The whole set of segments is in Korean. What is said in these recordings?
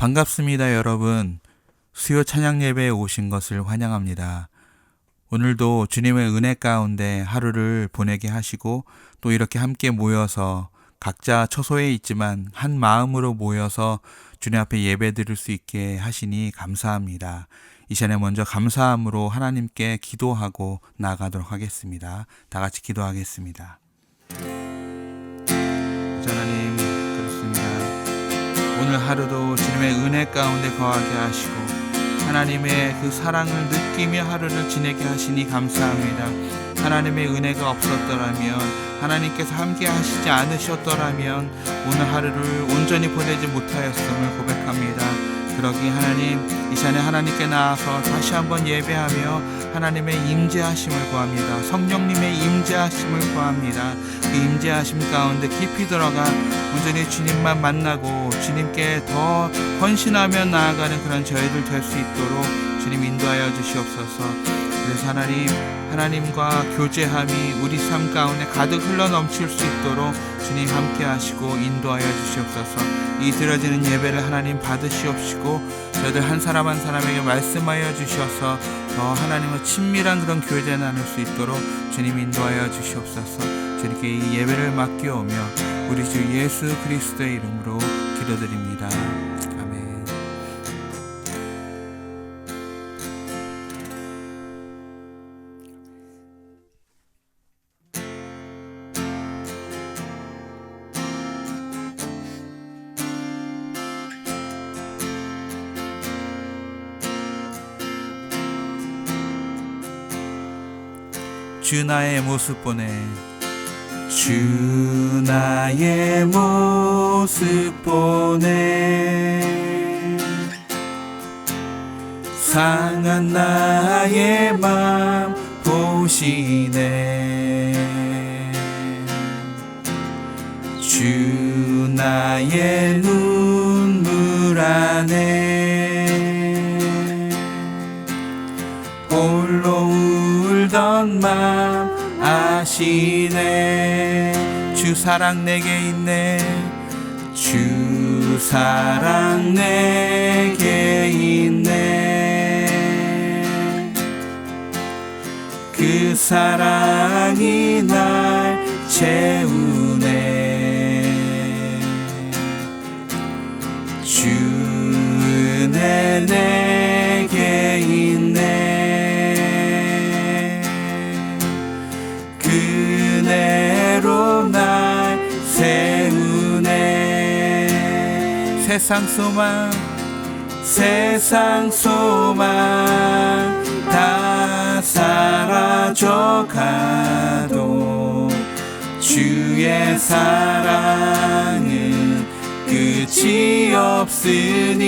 반갑습니다, 여러분. 수요 찬양 예배에 오신 것을 환영합니다. 오늘도 주님의 은혜 가운데 하루를 보내게 하시고 또 이렇게 함께 모여서 각자 처소에 있지만 한 마음으로 모여서 주님 앞에 예배 드릴 수 있게 하시니 감사합니다. 이 시간에 먼저 감사함으로 하나님께 기도하고 나아가도록 하겠습니다. 다 같이 기도하겠습니다. 하나님, 그렇습니다. 오늘 하루도 주님의 은혜 가운데 거하게 하시고 하나님의 그 사랑을 느끼며 하루를 지내게 하시니 감사합니다. 하나님의 은혜가 없었더라면, 하나님께서 함께 하시지 않으셨더라면 오늘 하루를 온전히 보내지 못하였음을 고백합니다. 그러기 하나님, 이 시간에 하나님께 나아서 다시 한번 예배하며 하나님의 임재하심을 구합니다. 성령님의 임재하심을 구합니다. 그 임재하심 가운데 깊이 들어가 온전히 주님만 만나고 주님께 더 헌신하며 나아가는 그런 저희들 될 수 있도록 주님 인도하여 주시옵소서. 그래서 하나님과 교제함이 우리 삶 가운데 가득 흘러 넘칠 수 있도록 주님 함께 하시고 인도하여 주시옵소서. 이 드려지는 예배를 하나님 받으시옵시고 저희들 한 사람 한 사람에게 말씀하여 주셔서 더 하나님과 친밀한 그런 교제 나눌 수 있도록 주님 인도하여 주시옵소서. 주님께 이 예배를 맡겨오며 우리 주 예수 그리스도의 이름으로 기도드립니다. 아멘. 주 나의 모습 보내, 주 나의 모습 보내, 상한 나의 맘 보시네. 주 나의 눈물 안에 홀로 울던 맘 아시네. 주 사랑 내게 있네. 주 사랑 내게 있네. 그 사랑이 날 채우네. 주 은혜 내게 있네. 그네로 날 세우네. 세상 소망 다 사라져가도 주의 사랑은 끝이 없으니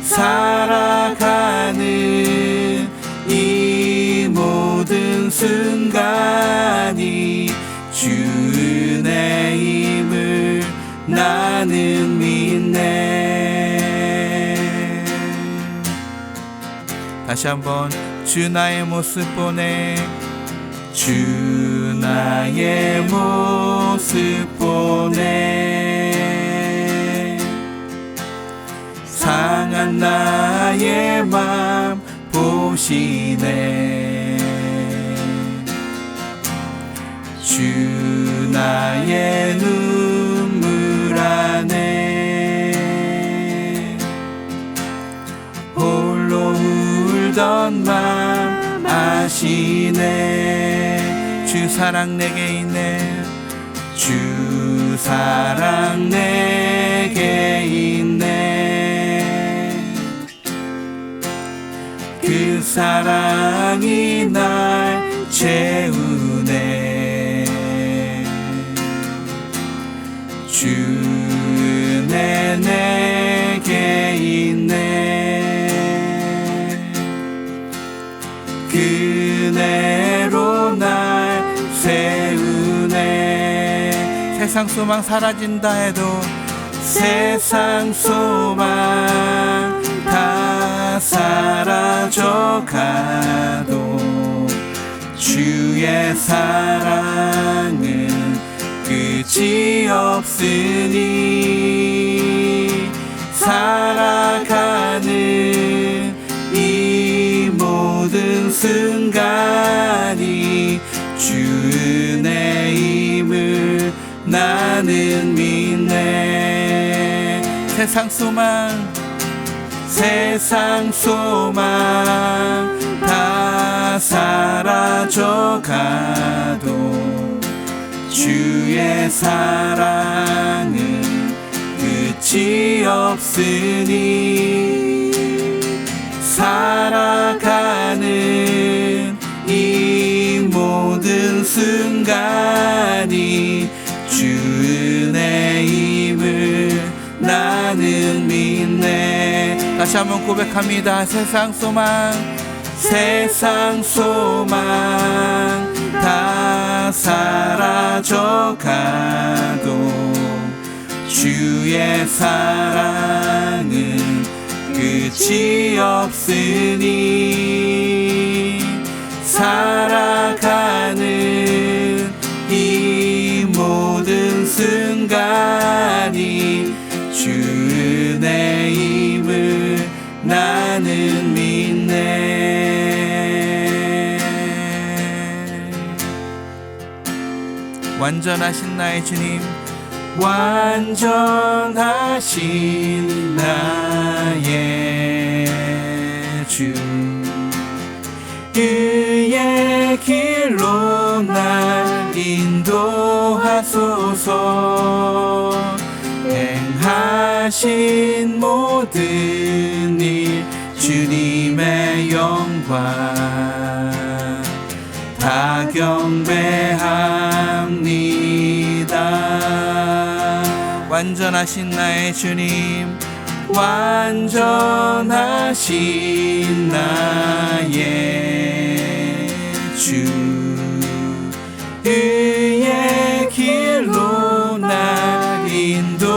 살아가는 이 모든 순간이 주 은혜임을 나는 믿네. 다시 한번 주 나의 모습 보내, 주 나의 모습 보내, 상한 나의 맘 보시네. 주 나의 눈물 안에 홀로 울던 맘 아시네. 주 사랑 내게 있네. 주 사랑 내게 있네. 그 사랑이 날 채우네. 주 은혜 내게 있네. 그네로 날 세우네. 세상 소망 사라진다 해도, 세상 소망 다 사라져가도 주의 사랑은 끝이 없으니 살아가는 이 모든 순간이 주 은혜임을 나는 믿네. 세상 소망 다 사라져가도 주의 사랑은 끝이 없으니 살아가는 이 모든 순간이 주 은혜임을 나는 믿네. 다시 한번 고백합니다. 세상 소망 다 사라져가도 주의 사랑은 끝이 없으니 살아가는 이 모든 순간이 주 은혜임을 나는 믿네. 완전하신 나의 주님, 완전하신 나의 주, 그의 길로 날 인도하소서. 행하신 모든 일 주님의 영광 다 경배합니다. 완전하신 나의 주님, 완전하신 나의 주, 그의 길로 날 인도하소서.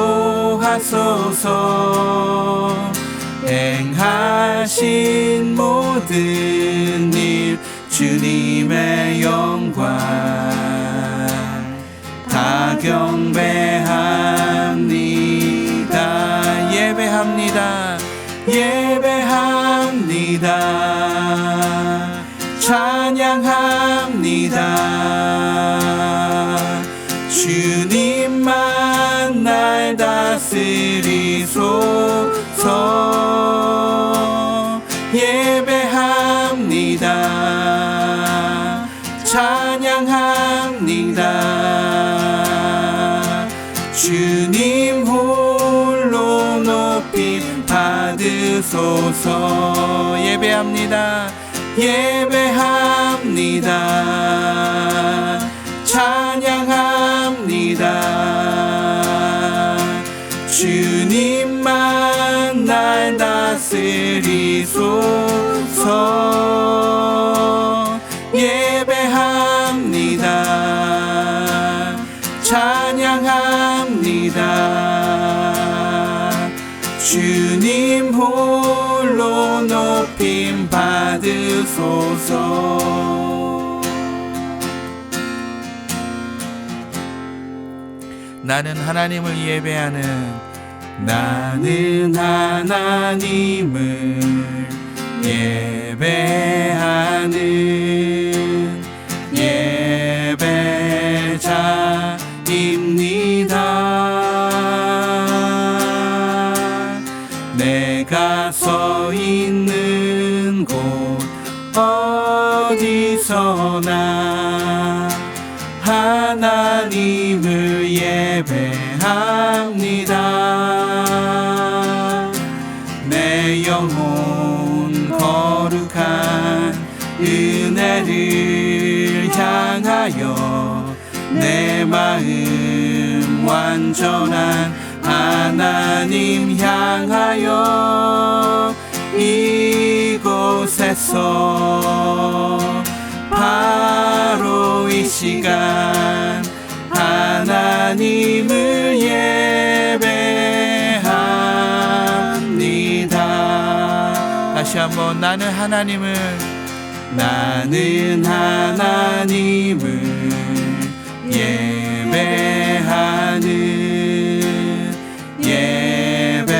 행하신 모든 일 주님의 영광 다 경배합니다. 예배합니다. 찬양합니다. 주님만 날 다스리소서. 예배합니다. 찬양합니다. 주님 홀로 높임 받으소서. 예배합니다. 예배합니다. 찬양합니다. 주님만 날 다스리소서. 예배합니다. 찬양합니다. 주님 홀로 높임 받으소서. 나는 하나님을 예배하는, 나는 하나님을 예배하는 예배자입니다. 내가 서 있는 곳 어디서나 하나님을 예배합니다. 내 영혼 거룩한 은혜를 향하여 내 마음 완전한 하나님 향하여 이곳에서 바로 이 시간 하나님을 예배합니다. 다시 한번 나는 하나님을 예배하는 예배자입니다.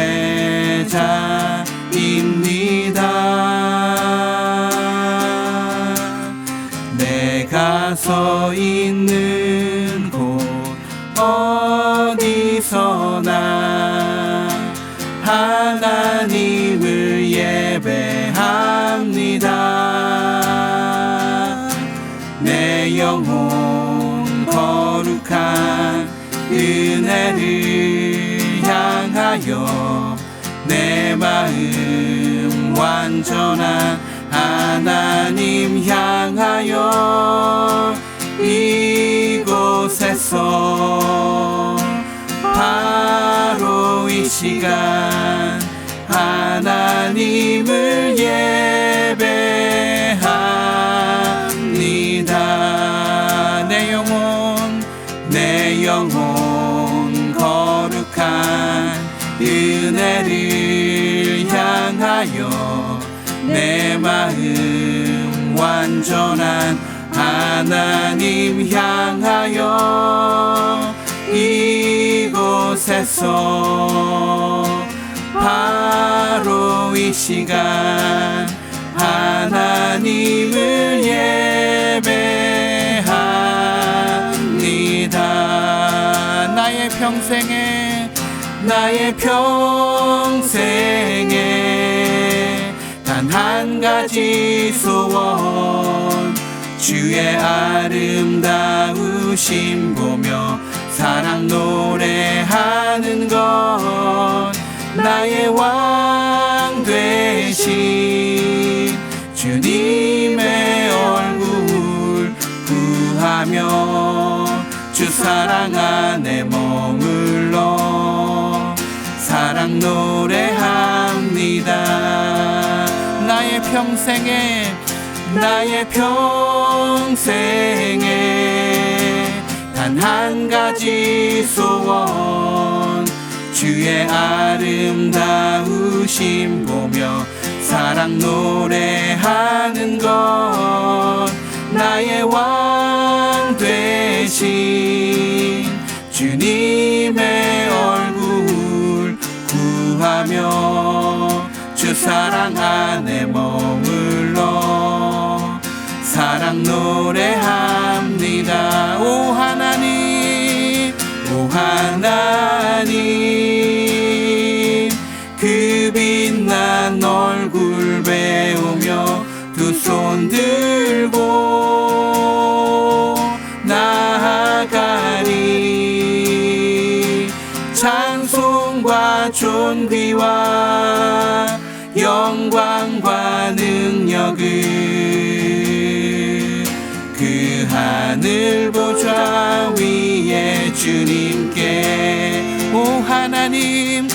여기서 나 하나님을 예배합니다. 내 영혼 거룩한 은혜를 향하여 내 마음 완전한 하나님 향하여 이곳에서 바로 이 시간 하나님을 예배합니다. 내 영혼 거룩한 은혜를 향하여 내 마음 완전한 하나님 향하여 이곳에서 바로 이 시간 하나님을 예배합니다. 나의 평생에 단 한 가지 소원 주의 아름다우심 보며 사랑 노래하는 것 나의 왕 되신 주님의 얼굴 구하며 주 사랑 안에 머물러 사랑 노래합니다. 나의 평생에 단 한 가지 소원 주의 아름다우심 보며 사랑 노래하는 것 나의 왕 되신 주님의 얼굴 구하며 주 사랑 안에 머물러 사랑 노래합니다. 오 하나님 그 빛난 얼굴 배우며 두 손 들고 나아가리 찬송과 존귀와 영광과 능력을 그 하늘 보좌 위에 주님께 오 하나님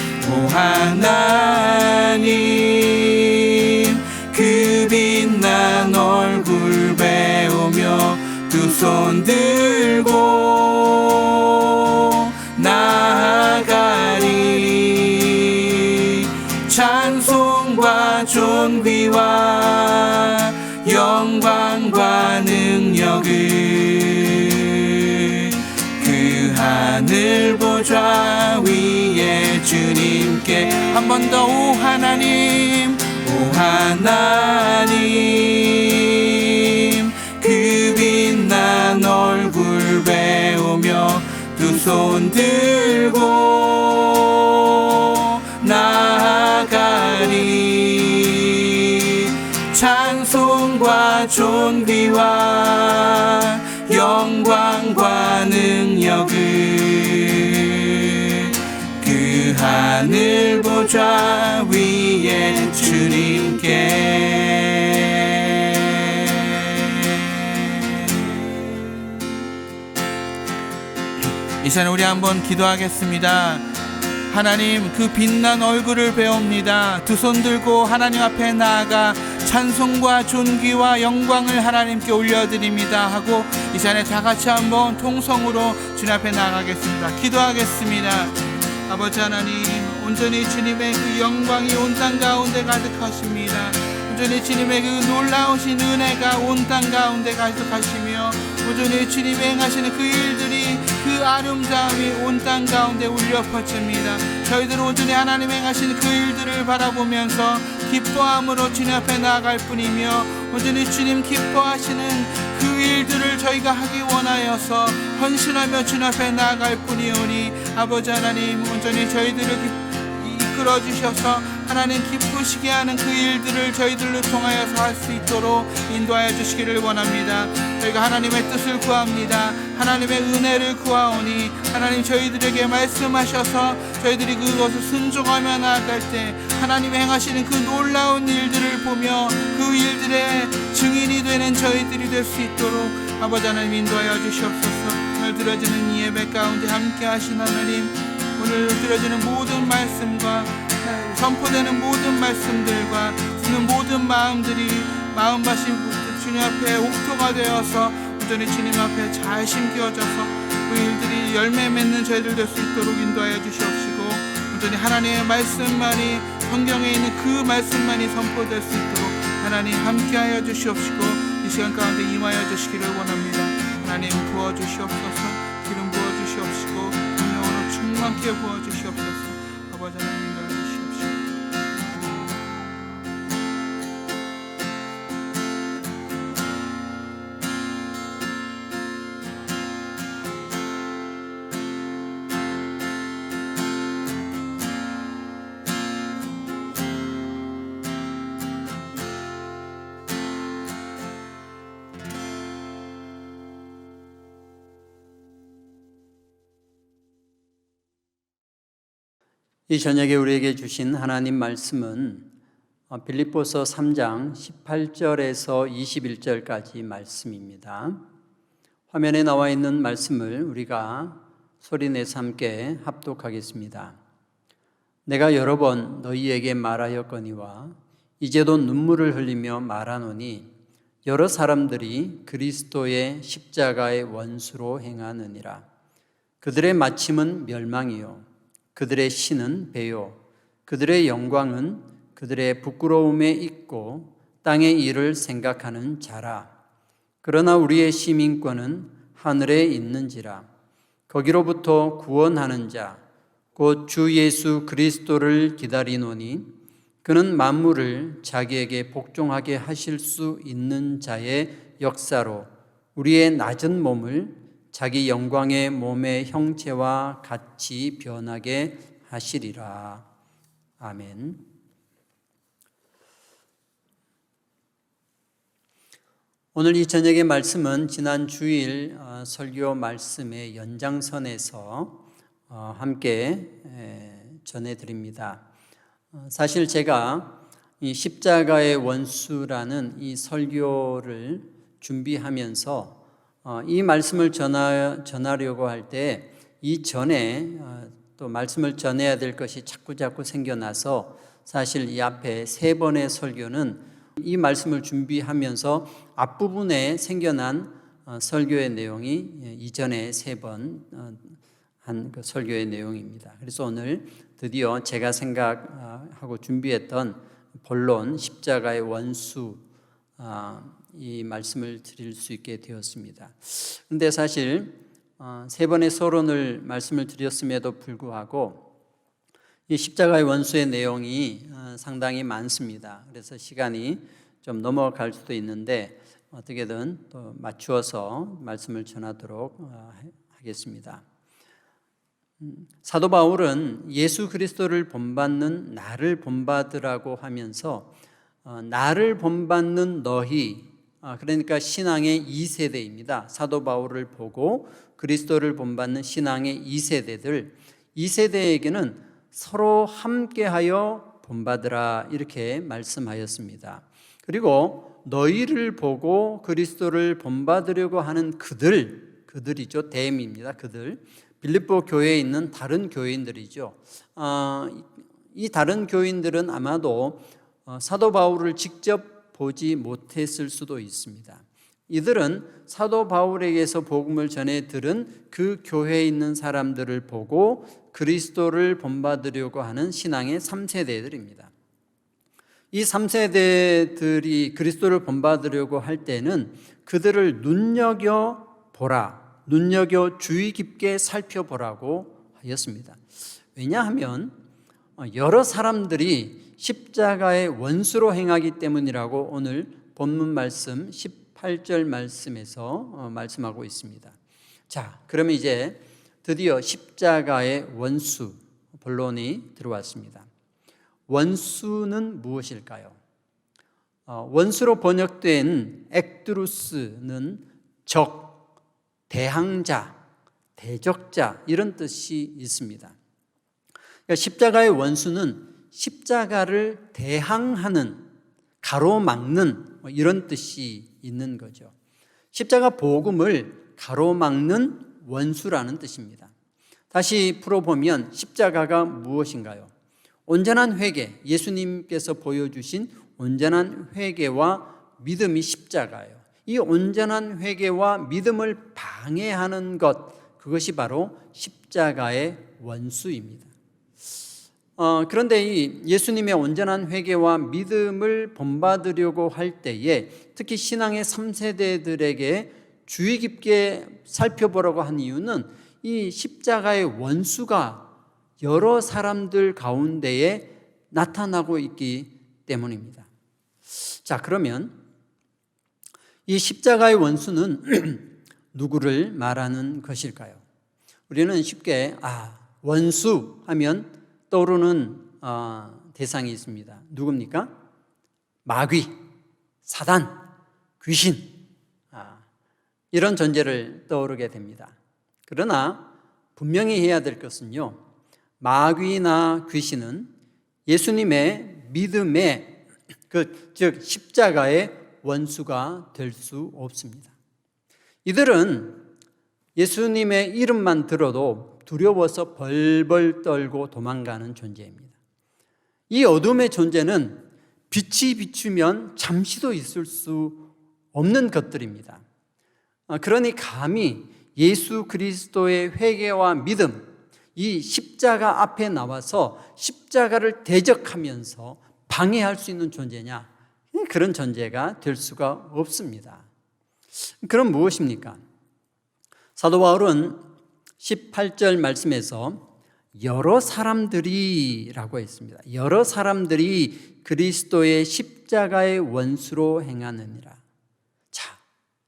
그 빛난 얼굴 배우며 두 손 들고 나아가리 찬송과 존귀와 영광과 능력을 그 하늘 보좌 위에 주님께 한 번 더 오 하나님 그 빛난 얼굴 배우며 두 손 들고 나아가리 찬송과 존귀와 영광과 능력을 그 하늘 보좌 위에 주님께 이 시간 우리 한번 기도하겠습니다. 하나님 그 빛난 얼굴을 배웁니다. 두 손 들고 하나님 앞에 나아가 찬송과 존귀와 영광을 하나님께 올려드립니다 하고 이 시간에 다 같이 한번 통성으로 주님 앞에 나아가겠습니다. 기도하겠습니다. 아버지 하나님 온전히 주님의 그 영광이 온 땅 가운데 가득하십니다. 온전히 주님의 그 놀라우신 은혜가 온 땅 가운데 가득하시며 온전히 주님이 행하시는 그 일들이 그 아름다움이 온 땅 가운데 울려 퍼집니다. 저희들은 온전히 하나님 행하시는 그 일들을 바라보면서 기뻐함으로 주님 앞에 나아갈 뿐이며 온전히 주님 기뻐하시는 그 일들을 저희가 하기 원하여서 헌신하며 주님 앞에 나아갈 뿐이오니 아버지 하나님 온전히 저희들을 이끌어 주셔서 하나님 기쁘시게 하는 그 일들을 저희들로 통하여서 할 수 있도록 인도하여 주시기를 원합니다. 저희가 하나님의 뜻을 구합니다. 하나님의 은혜를 구하오니 하나님 저희들에게 말씀하셔서 저희들이 그것을 순종하며 나아갈 때 하나님이 행하시는 그 놀라운 일들을 보며 그 일들의 증인이 되는 저희들이 될 수 있도록 아버지 하나님 인도하여 주시옵소서. 오늘 드려지는 이 예배 가운데 함께 하신 하나님, 오늘 드려지는 모든 말씀과 선포되는 모든 말씀들과 듣는 모든 마음들이 마음밭이 주님 앞에 옥토가 되어서 온전히 주님 앞에 잘 심겨져서 그 일들이 열매 맺는 저희들 될 수 있도록 인도하여 주시옵시고 온전히 하나님의 말씀만이 성경에 있는 그 말씀만이 선포될 수 있도록 하나님 함께하여 주시옵시고 이 시간 가운데 임하여 주시기를 원합니다. 하나님 부어주시옵소서. 기름 부어주시옵시고 성령으로 충만케 부어주시옵소서. 아버지 하나님 인도하여 주시옵시고 이 저녁에 우리에게 주신 하나님 말씀은 빌립보서 3장 18절에서 21절까지 말씀입니다. 화면에 나와 있는 말씀을 우리가 소리내서 함께 합독하겠습니다. 내가 여러 번 너희에게 말하였거니와 이제도 눈물을 흘리며 말하노니 여러 사람들이 그리스도의 십자가의 원수로 행하느니라. 그들의 마침은 멸망이요 그들의 신은 배요 그들의 영광은 그들의 부끄러움에 있고 땅의 일을 생각하는 자라. 그러나 우리의 시민권은 하늘에 있는지라. 거기로부터 구원하는 자 곧 주 예수 그리스도를 기다리노니 그는 만물을 자기에게 복종하게 하실 수 있는 자의 역사로 우리의 낮은 몸을 자기 영광의 몸의 형체와 같이 변하게 하시리라. 아멘. 오늘 이 저녁의 말씀은 지난 주일 설교 말씀의 연장선에서 함께 전해드립니다. 사실 제가 이 십자가의 원수라는 이 설교를 준비하면서 이 말씀을 전하려고 할 때 이전에 또 말씀을 전해야 될 것이 자꾸 생겨나서 사실 이 앞에 3번의 설교는 이 말씀을 준비하면서 앞부분에 생겨난 설교의 내용이 이전에 3번 한 그 설교의 내용입니다. 그래서 오늘 드디어 제가 생각하고 준비했던 본론 십자가의 원수 이 말씀을 드릴 수 있게 되었습니다. 그런데 사실 3번의 서론을 말씀을 드렸음에도 불구하고 이 십자가의 원수의 내용이 상당히 많습니다. 그래서 시간이 좀 넘어갈 수도 있는데 어떻게든 또 맞추어서 말씀을 전하도록 하겠습니다. 사도 바울은 예수 그리스도를 본받는 나를 본받으라고 하면서 나를 본받는 너희, 그러니까 신앙의 2세대입니다. 사도 바울을 보고 그리스도를 본받는 신앙의 2세대들, 2세대에게는 서로 함께하여 본받으라 이렇게 말씀하였습니다. 그리고 너희를 보고 그리스도를 본받으려고 하는 그들이죠. 대임입니다. 그들. 빌립보 교회에 있는 다른 교인들이죠. 이 다른 교인들은 아마도 사도 바울을 직접 보지 못했을 수도 있습니다. 이들은 사도 바울에게서 복음을 전해 들은 그 교회에 있는 사람들을 보고 그리스도를 본받으려고 하는 신앙의 3세대들입니다. 이 3세대들이 그리스도를 본받으려고 할 때는 그들을 눈여겨보라, 눈여겨 주의 깊게 살펴보라고 하였습니다. 왜냐하면 여러 사람들이 십자가의 원수로 행하기 때문이라고 오늘 본문 말씀 18절 말씀에서 말씀하고 있습니다. 자, 그러면 이제 드디어 십자가의 원수 본론이 들어왔습니다. 원수는 무엇일까요? 원수로 번역된 엑두루스는 적, 대항자, 대적자 이런 뜻이 있습니다. 그러니까 십자가의 원수는 십자가를 대항하는, 가로막는 이런 뜻이 있는 거죠. 십자가 복음을 가로막는 원수라는 뜻입니다. 다시 풀어보면 십자가가 무엇인가요? 온전한 회개, 예수님께서 보여주신 온전한 회개와 믿음이 십자가예요. 이 온전한 회개와 믿음을 방해하는 것, 그것이 바로 십자가의 원수입니다. 그런데 이 예수님의 온전한 회개와 믿음을 본받으려고 할 때에 특히 신앙의 3세대들에게 주의 깊게 살펴보라고 한 이유는 이 십자가의 원수가 여러 사람들 가운데에 나타나고 있기 때문입니다. 자, 그러면 이 십자가의 원수는 누구를 말하는 것일까요? 우리는 쉽게 원수 하면 떠오르는 대상이 있습니다. 누굽니까? 마귀, 사단, 귀신, 이런 존재를 떠오르게 됩니다. 그러나 분명히 해야 될 것은요, 마귀나 귀신은 예수님의 믿음의 즉 십자가의 원수가 될 수 없습니다. 이들은 예수님의 이름만 들어도 두려워서 벌벌 떨고 도망가는 존재입니다. 이 어둠의 존재는 빛이 비추면 잠시도 있을 수 없는 것들입니다. 그러니 감히 예수 그리스도의 회개와 믿음, 이 십자가 앞에 나와서 십자가를 대적하면서 방해할 수 있는 존재냐? 그런 존재가 될 수가 없습니다. 그럼 무엇입니까? 사도 바울은 18절 말씀에서 여러 사람들이라고 했습니다. 여러 사람들이 그리스도의 십자가의 원수로 행하느니라. 자,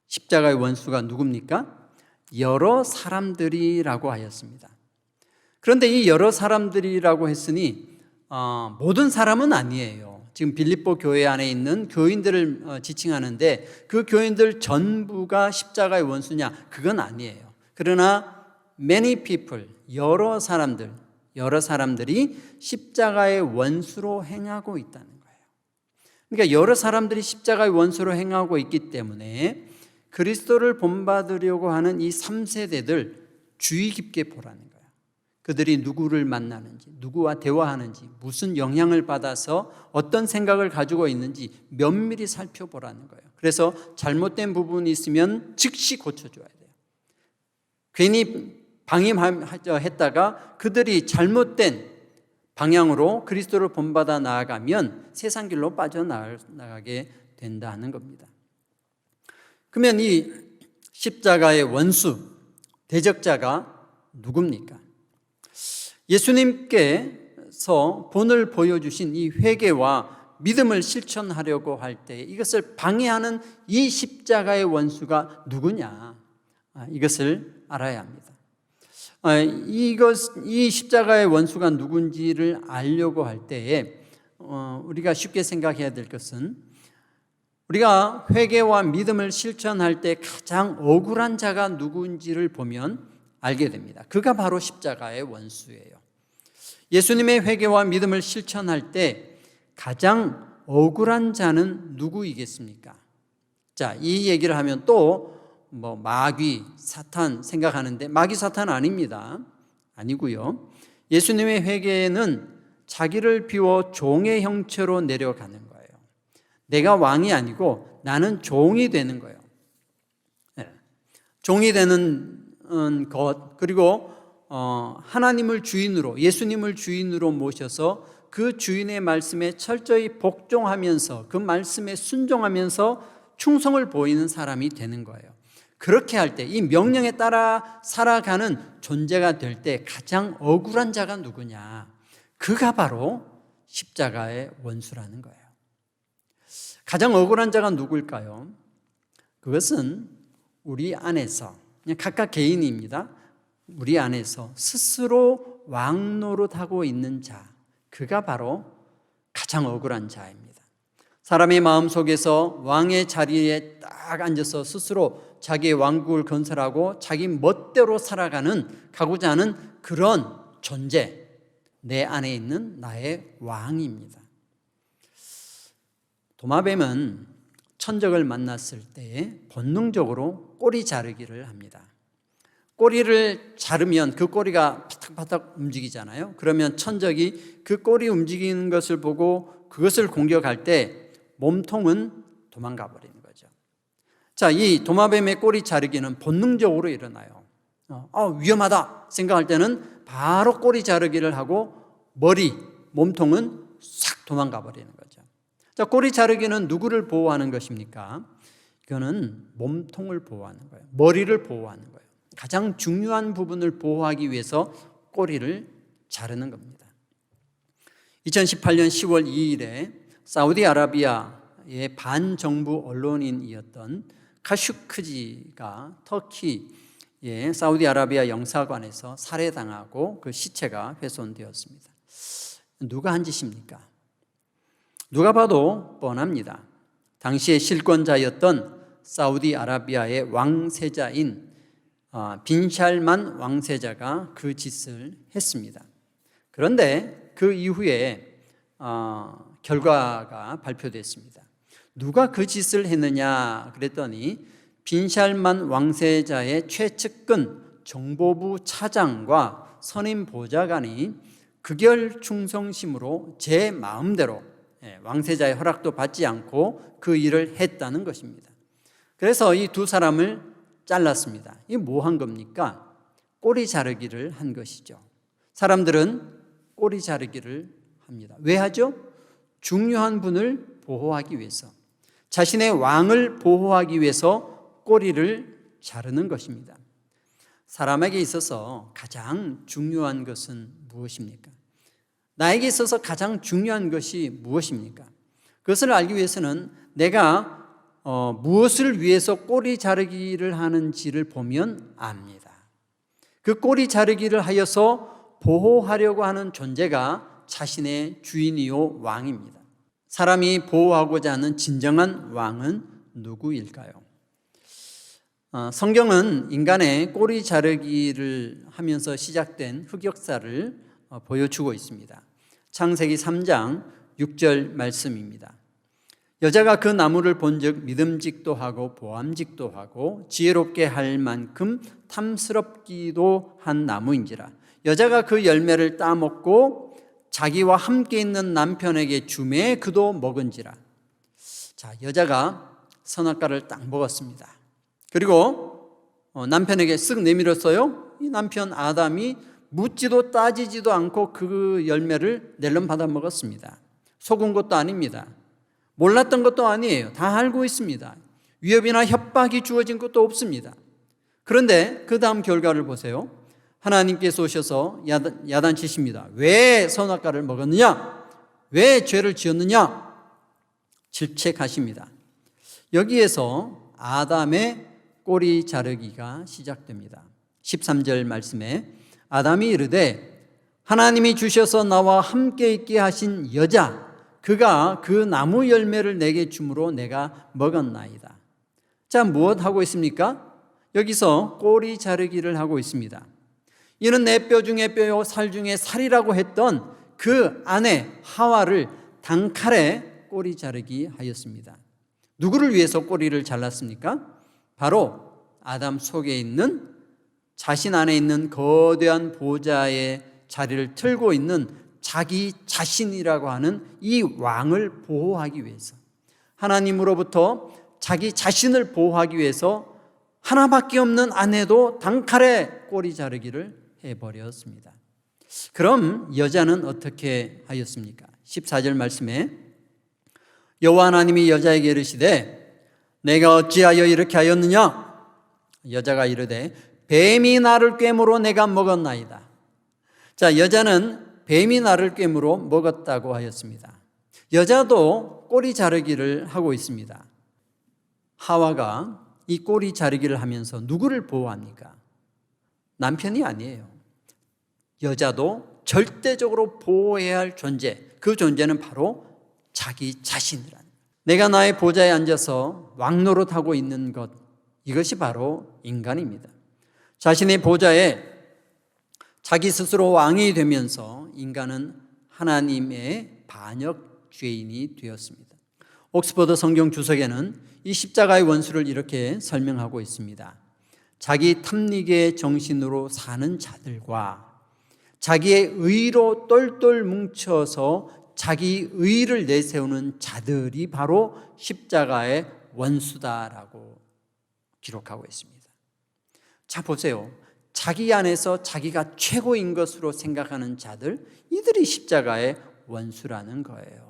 십자가의 원수가 누굽니까? 여러 사람들이라고 하였습니다. 그런데 이 여러 사람들이라고 했으니 모든 사람은 아니에요. 지금 빌립보 교회 안에 있는 교인들을 지칭하는데 그 교인들 전부가 십자가의 원수냐? 그건 아니에요. 그러나 many people, 여러 사람들이 십자가의 원수로 행하고 있다는 거예요. 그러니까 여러 사람들이 십자가의 원수로 행하고 있기 때문에 그리스도를 본받으려고 하는 이 3세대들 주의 깊게 보라는 거예요. 그들이 누구를 만나는지, 누구와 대화하는지, 무슨 영향을 받아서 어떤 생각을 가지고 있는지 면밀히 살펴보라는 거예요. 그래서 잘못된 부분이 있으면 즉시 고쳐줘야 돼요. 괜히 방임했다가 그들이 잘못된 방향으로 그리스도를 본받아 나아가면 세상 길로 빠져나가게 된다는 겁니다. 그러면 이 십자가의 원수, 대적자가 누굽니까? 예수님께서 본을 보여주신 이 회개와 믿음을 실천하려고 할 때 이것을 방해하는 이 십자가의 원수가 누구냐? 이것을 알아야 합니다. 이 십자가의 원수가 누군지를 알려고 할 때에 우리가 쉽게 생각해야 될 것은 우리가 회개와 믿음을 실천할 때 가장 억울한 자가 누군지를 보면 알게 됩니다. 그가 바로 십자가의 원수예요. 예수님의 회개와 믿음을 실천할 때 가장 억울한 자는 누구이겠습니까? 자, 이 얘기를 하면 또 마귀, 사탄 생각하는데 마귀, 사탄 아닙니다. 아니고요. 예수님의 회개는 자기를 비워 종의 형체로 내려가는 거예요. 내가 왕이 아니고 나는 종이 되는 거예요. 네. 종이 되는 것, 그리고 하나님을 주인으로, 예수님을 주인으로 모셔서 그 주인의 말씀에 철저히 복종하면서 그 말씀에 순종하면서 충성을 보이는 사람이 되는 거예요. 그렇게 할 때, 이 명령에 따라 살아가는 존재가 될 때 가장 억울한 자가 누구냐? 그가 바로 십자가의 원수라는 거예요. 가장 억울한 자가 누구일까요? 그것은 우리 안에서, 그냥 각각 개인입니다. 우리 안에서 스스로 왕노릇하고 있는 자, 그가 바로 가장 억울한 자입니다. 사람의 마음속에서 왕의 자리에 딱 앉아서 스스로 자기의 왕국을 건설하고 자기 멋대로 가고자 하는 그런 존재, 내 안에 있는 나의 왕입니다. 도마뱀은 천적을 만났을 때 본능적으로 꼬리 자르기를 합니다. 꼬리를 자르면 그 꼬리가 바닥바닥 움직이잖아요. 그러면 천적이 그 꼬리 움직이는 것을 보고 그것을 공격할 때 몸통은 도망가 버리는 거죠. 자, 이 도마뱀의 꼬리 자르기는 본능적으로 일어나요. 위험하다 생각할 때는 바로 꼬리 자르기를 하고 몸통은 싹 도망가 버리는 거죠. 자, 꼬리 자르기는 누구를 보호하는 것입니까? 이거는 몸통을 보호하는 거예요. 머리를 보호하는 거예요. 가장 중요한 부분을 보호하기 위해서 꼬리를 자르는 겁니다. 2018년 10월 2일에 사우디아라비아의 반정부 언론인이었던 카슈크지가 터키의 사우디아라비아 영사관에서 살해당하고 그 시체가 훼손되었습니다. 누가 한 짓입니까? 누가 봐도 뻔합니다. 당시의 실권자였던 사우디아라비아의 왕세자인 빈샬만 왕세자가 그 짓을 했습니다. 그런데 그 이후에 결과가 발표됐습니다. 누가 그 짓을 했느냐 그랬더니 빈샬만 왕세자의 최측근 정보부 차장과 선임 보좌관이 극열 충성심으로 제 마음대로 왕세자의 허락도 받지 않고 그 일을 했다는 것입니다. 그래서 이 두 사람을 잘랐습니다. 이게 뭐 한 겁니까? 꼬리 자르기를 한 것이죠. 사람들은 꼬리 자르기를 합니다. 왜 하죠? 중요한 분을 보호하기 위해서, 자신의 왕을 보호하기 위해서 꼬리를 자르는 것입니다. 사람에게 있어서 가장 중요한 것은 무엇입니까? 나에게 있어서 가장 중요한 것이 무엇입니까? 그것을 알기 위해서는 내가 무엇을 위해서 꼬리 자르기를 하는지를 보면 압니다. 그 꼬리 자르기를 하여서 보호하려고 하는 존재가 자신의 주인이요 왕입니다. 사람이 보호하고자 하는 진정한 왕은 누구일까요? 성경은 인간의 꼬리 자르기를 하면서 시작된 흑역사를 보여주고 있습니다. 창세기 3장 6절 말씀입니다. 여자가 그 나무를 본즉 믿음직도 하고 보암직도 하고 지혜롭게 할 만큼 탐스럽기도 한 나무인지라. 여자가 그 열매를 따먹고 자기와 함께 있는 남편에게 주매 그도 먹은지라. 자, 여자가 선악과를 딱 먹었습니다. 그리고 남편에게 쓱 내밀었어요. 이 남편 아담이 묻지도 따지지도 않고 그 열매를 낼름 받아 먹었습니다. 속은 것도 아닙니다. 몰랐던 것도 아니에요. 다 알고 있습니다. 위협이나 협박이 주어진 것도 없습니다. 그런데 그 다음 결과를 보세요. 하나님께서 오셔서 야단치십니다. 왜 선악과를 먹었느냐? 왜 죄를 지었느냐? 질책하십니다. 여기에서 아담의 꼬리 자르기가 시작됩니다. 13절 말씀에 아담이 이르되 하나님이 주셔서 나와 함께 있게 하신 여자 그가 그 나무 열매를 내게 주므로 내가 먹었나이다. 자, 무엇 하고 있습니까? 여기서 꼬리 자르기를 하고 있습니다. 이는 내 뼈 중에 뼈요 살 중에 살이라고 했던 그 아내 하와를 단칼에 꼬리 자르기 하였습니다. 누구를 위해서 꼬리를 잘랐습니까? 바로 아담 속에 있는 자신 안에 있는 거대한 보좌의 자리를 틀고 있는 자기 자신이라고 하는 이 왕을 보호하기 위해서, 하나님으로부터 자기 자신을 보호하기 위해서 하나밖에 없는 아내도 단칼에 꼬리 자르기를 해버렸습니다. 그럼 여자는 어떻게 하였습니까? 14절 말씀에 여호와 하나님이 여자에게 이르시되 내가 어찌하여 이렇게 하였느냐? 여자가 이르되 뱀이 나를 꿰므로 내가 먹었나이다. 자, 여자는 뱀이 나를 꿰물어 먹었다고 하였습니다. 여자도 꼬리 자르기를 하고 있습니다. 하와가 이 꼬리 자르기를 하면서 누구를 보호합니까? 남편이 아니에요. 여자도 절대적으로 보호해야 할 존재, 그 존재는 바로 자기 자신이라는 거예요. 내가 나의 보좌에 앉아서 왕노릇하고 있는 것, 이것이 바로 인간입니다. 자신의 보좌에 자기 스스로 왕이 되면서 인간은 하나님의 반역 죄인이 되었습니다. 옥스퍼드 성경 주석에는 이 십자가의 원수를 이렇게 설명하고 있습니다. 자기 탐닉의 정신으로 사는 자들과 자기의 의로 똘똘 뭉쳐서 자기 의를 내세우는 자들이 바로 십자가의 원수다라고 기록하고 있습니다. 자, 보세요. 자기 안에서 자기가 최고인 것으로 생각하는 자들, 이들이 십자가의 원수라는 거예요.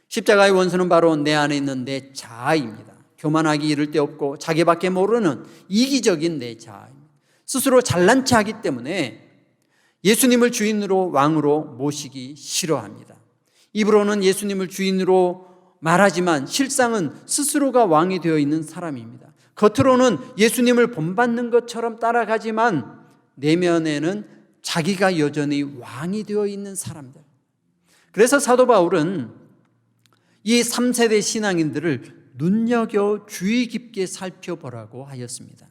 십자가의 원수는 바로 내 안에 있는 내 자아입니다. 교만하기 이를 데 없고 자기밖에 모르는 이기적인 내 자아입니다. 스스로 잘난 체 하기 때문에 예수님을 주인으로 왕으로 모시기 싫어합니다. 입으로는 예수님을 주인으로 말하지만 실상은 스스로가 왕이 되어 있는 사람입니다. 겉으로는 예수님을 본받는 것처럼 따라가지만 내면에는 자기가 여전히 왕이 되어 있는 사람들. 그래서 사도 바울은 이 3세대 신앙인들을 눈여겨 주의 깊게 살펴보라고 하였습니다.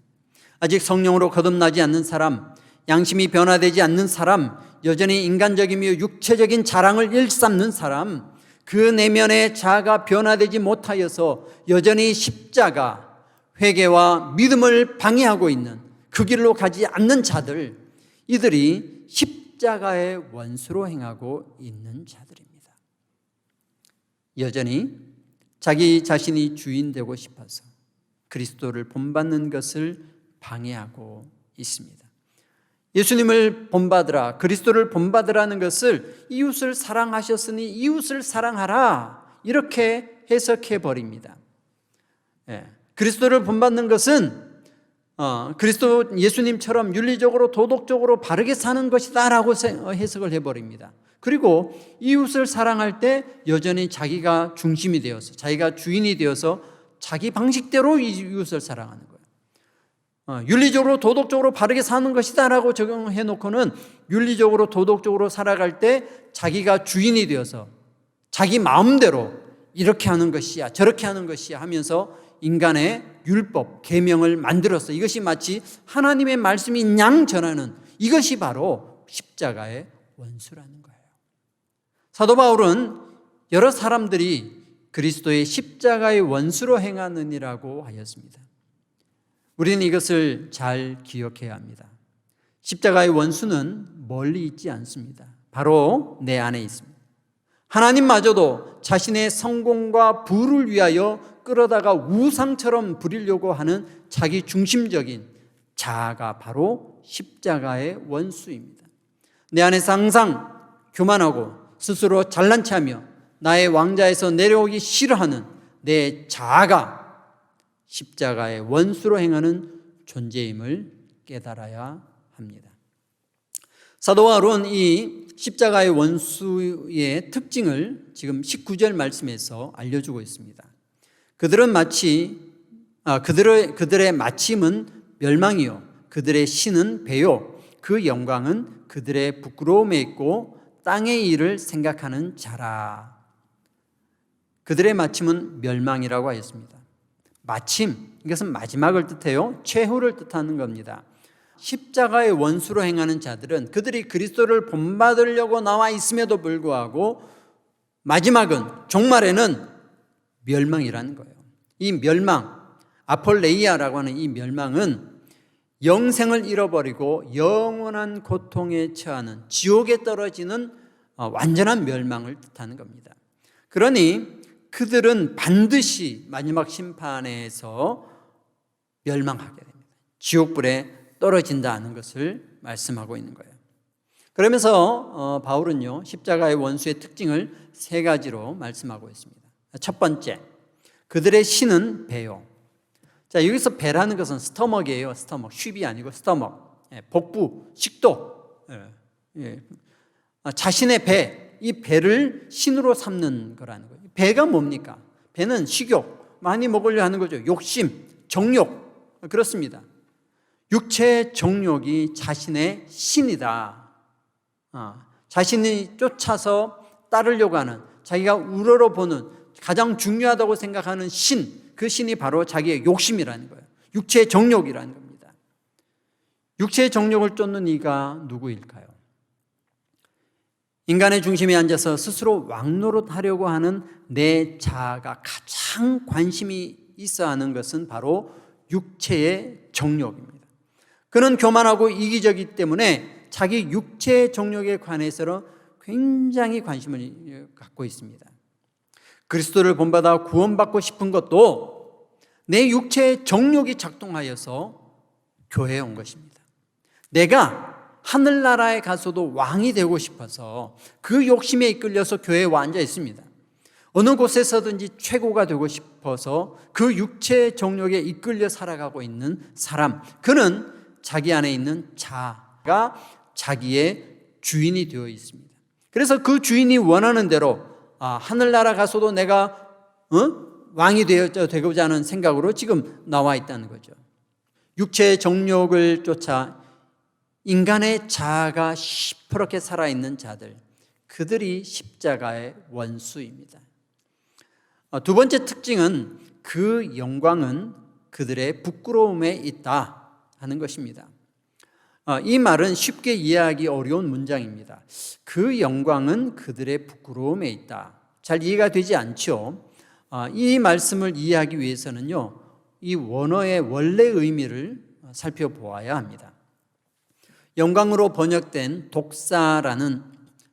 아직 성령으로 거듭나지 않는 사람, 양심이 변화되지 않는 사람, 여전히 인간적이며 육체적인 자랑을 일삼는 사람, 그 내면의 자아가 변화되지 못하여서 여전히 십자가, 회개와 믿음을 방해하고 있는 그 길로 가지 않는 자들, 이들이 십자가의 원수로 행하고 있는 자들입니다. 여전히 자기 자신이 주인 되고 싶어서 그리스도를 본받는 것을 방해하고 있습니다. 예수님을 본받으라, 그리스도를 본받으라는 것을 이웃을 사랑하셨으니 이웃을 사랑하라, 이렇게 해석해 버립니다. 그리스도를 본받는 것은 그리스도 예수님처럼 윤리적으로 도덕적으로 바르게 사는 것이다라고 해석을 해버립니다. 그리고 이웃을 사랑할 때 여전히 자기가 중심이 되어서, 자기가 주인이 되어서 자기 방식대로 이웃을 사랑하는 거예요. 윤리적으로 도덕적으로 바르게 사는 것이다라고 적용해 놓고는 윤리적으로 도덕적으로 살아갈 때 자기가 주인이 되어서 자기 마음대로 이렇게 하는 것이야, 저렇게 하는 것이야 하면서 인간의 율법, 계명을 만들어서 이것이 마치 하나님의 말씀인 양 전하는, 이것이 바로 십자가의 원수라는 거예요. 사도 바울은 여러 사람들이 그리스도의 십자가의 원수로 행하느니라고 하였습니다. 우리는 이것을 잘 기억해야 합니다. 십자가의 원수는 멀리 있지 않습니다. 바로 내 안에 있습니다. 하나님마저도 자신의 성공과 부를 위하여 끌어다가 우상처럼 부리려고 하는 자기 중심적인 자아가 바로 십자가의 원수입니다. 내 안에서 항상 교만하고 스스로 잘난 체하며 나의 왕자에서 내려오기 싫어하는 내 자아가 십자가의 원수로 행하는 존재임을 깨달아야 합니다. 사도 바울은 이 십자가의 원수의 특징을 지금 19절 말씀에서 알려주고 있습니다. 그들은 마치 그들의 마침은 멸망이요, 그들의 신은 배요, 그 영광은 그들의 부끄러움에 있고 땅의 일을 생각하는 자라. 그들의 마침은 멸망이라고 하였습니다. 마침, 이것은 마지막을 뜻해요. 최후를 뜻하는 겁니다. 십자가의 원수로 행하는 자들은 그들이 그리스도를 본받으려고 나와 있음에도 불구하고 마지막은, 종말에는 멸망이라는 거예요. 이 멸망, 아폴레이아라고 하는 이 멸망은 영생을 잃어버리고 영원한 고통에 처하는, 지옥에 떨어지는 완전한 멸망을 뜻하는 겁니다. 그러니 그들은 반드시 마지막 심판에서 멸망하게 됩니다. 지옥불에 떨어진다는 것을 말씀하고 있는 거예요. 그러면서 바울은요, 십자가의 원수의 특징을 세 가지로 말씀하고 있습니다. 첫 번째, 그들의 신은 배요. 자, 여기서 배라는 것은 스토먹이에요. 스토먹, 쉽이 아니고 스토먹, 복부, 식도. 자신의 배, 이 배를 신으로 삼는 거라는 거예요. 배가 뭡니까? 배는 식욕, 많이 먹으려 하는 거죠. 욕심, 정욕, 그렇습니다. 육체의 정욕이 자신의 신이다. 자신이 쫓아서 따르려고 하는, 자기가 우러러보는, 가장 중요하다고 생각하는 신, 그 신이 바로 자기의 욕심이라는 거예요. 육체의 정욕이라는 겁니다. 육체의 정욕을 쫓는 이가 누구일까요? 인간의 중심에 앉아서 스스로 왕노릇하려고 하는 내 자아가 가장 관심이 있어 하는 것은 바로 육체의 정욕입니다. 그는 교만하고 이기적이기 때문에 자기 육체의 정욕에 관해서는 굉장히 관심을 갖고 있습니다. 그리스도를 본받아 구원받고 싶은 것도 내 육체의 정욕이 작동하여서 교회에 온 것입니다. 내가 하늘나라에 가서도 왕이 되고 싶어서 그 욕심에 이끌려서 교회에 와 앉아 있습니다. 어느 곳에서든지 최고가 되고 싶어서 그 육체의 정욕에 이끌려 살아가고 있는 사람, 그는 자기 안에 있는 자아가 자기의 주인이 되어 있습니다. 그래서 그 주인이 원하는 대로 하늘나라 가서도 내가 왕이 되고자 하는 생각으로 지금 나와 있다는 거죠. 육체의 정욕을 쫓아 인간의 자아가 시퍼렇게 살아있는 자들, 그들이 십자가의 원수입니다. 두 번째 특징은 그 영광은 그들의 부끄러움에 있다 하는 것입니다. 이 말은 쉽게 이해하기 어려운 문장입니다. 그 영광은 그들의 부끄러움에 있다. 잘 이해가 되지 않죠? 이 말씀을 이해하기 위해서는요, 이 원어의 원래 의미를 살펴보아야 합니다. 영광으로 번역된 독사라는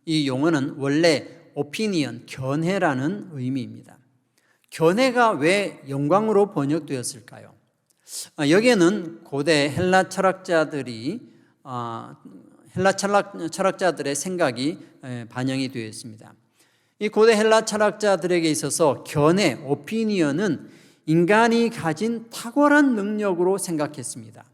이 용어는 원래 opinion, 견해라는 의미입니다. 견해가 왜 영광으로 번역되었을까요? 여기에는 고대 헬라 철학자들의 생각이 반영이 되어 있습니다. 이 고대 헬라 철학자들에게 있어서 견해, opinion은 인간이 가진 탁월한 능력으로 생각했습니다.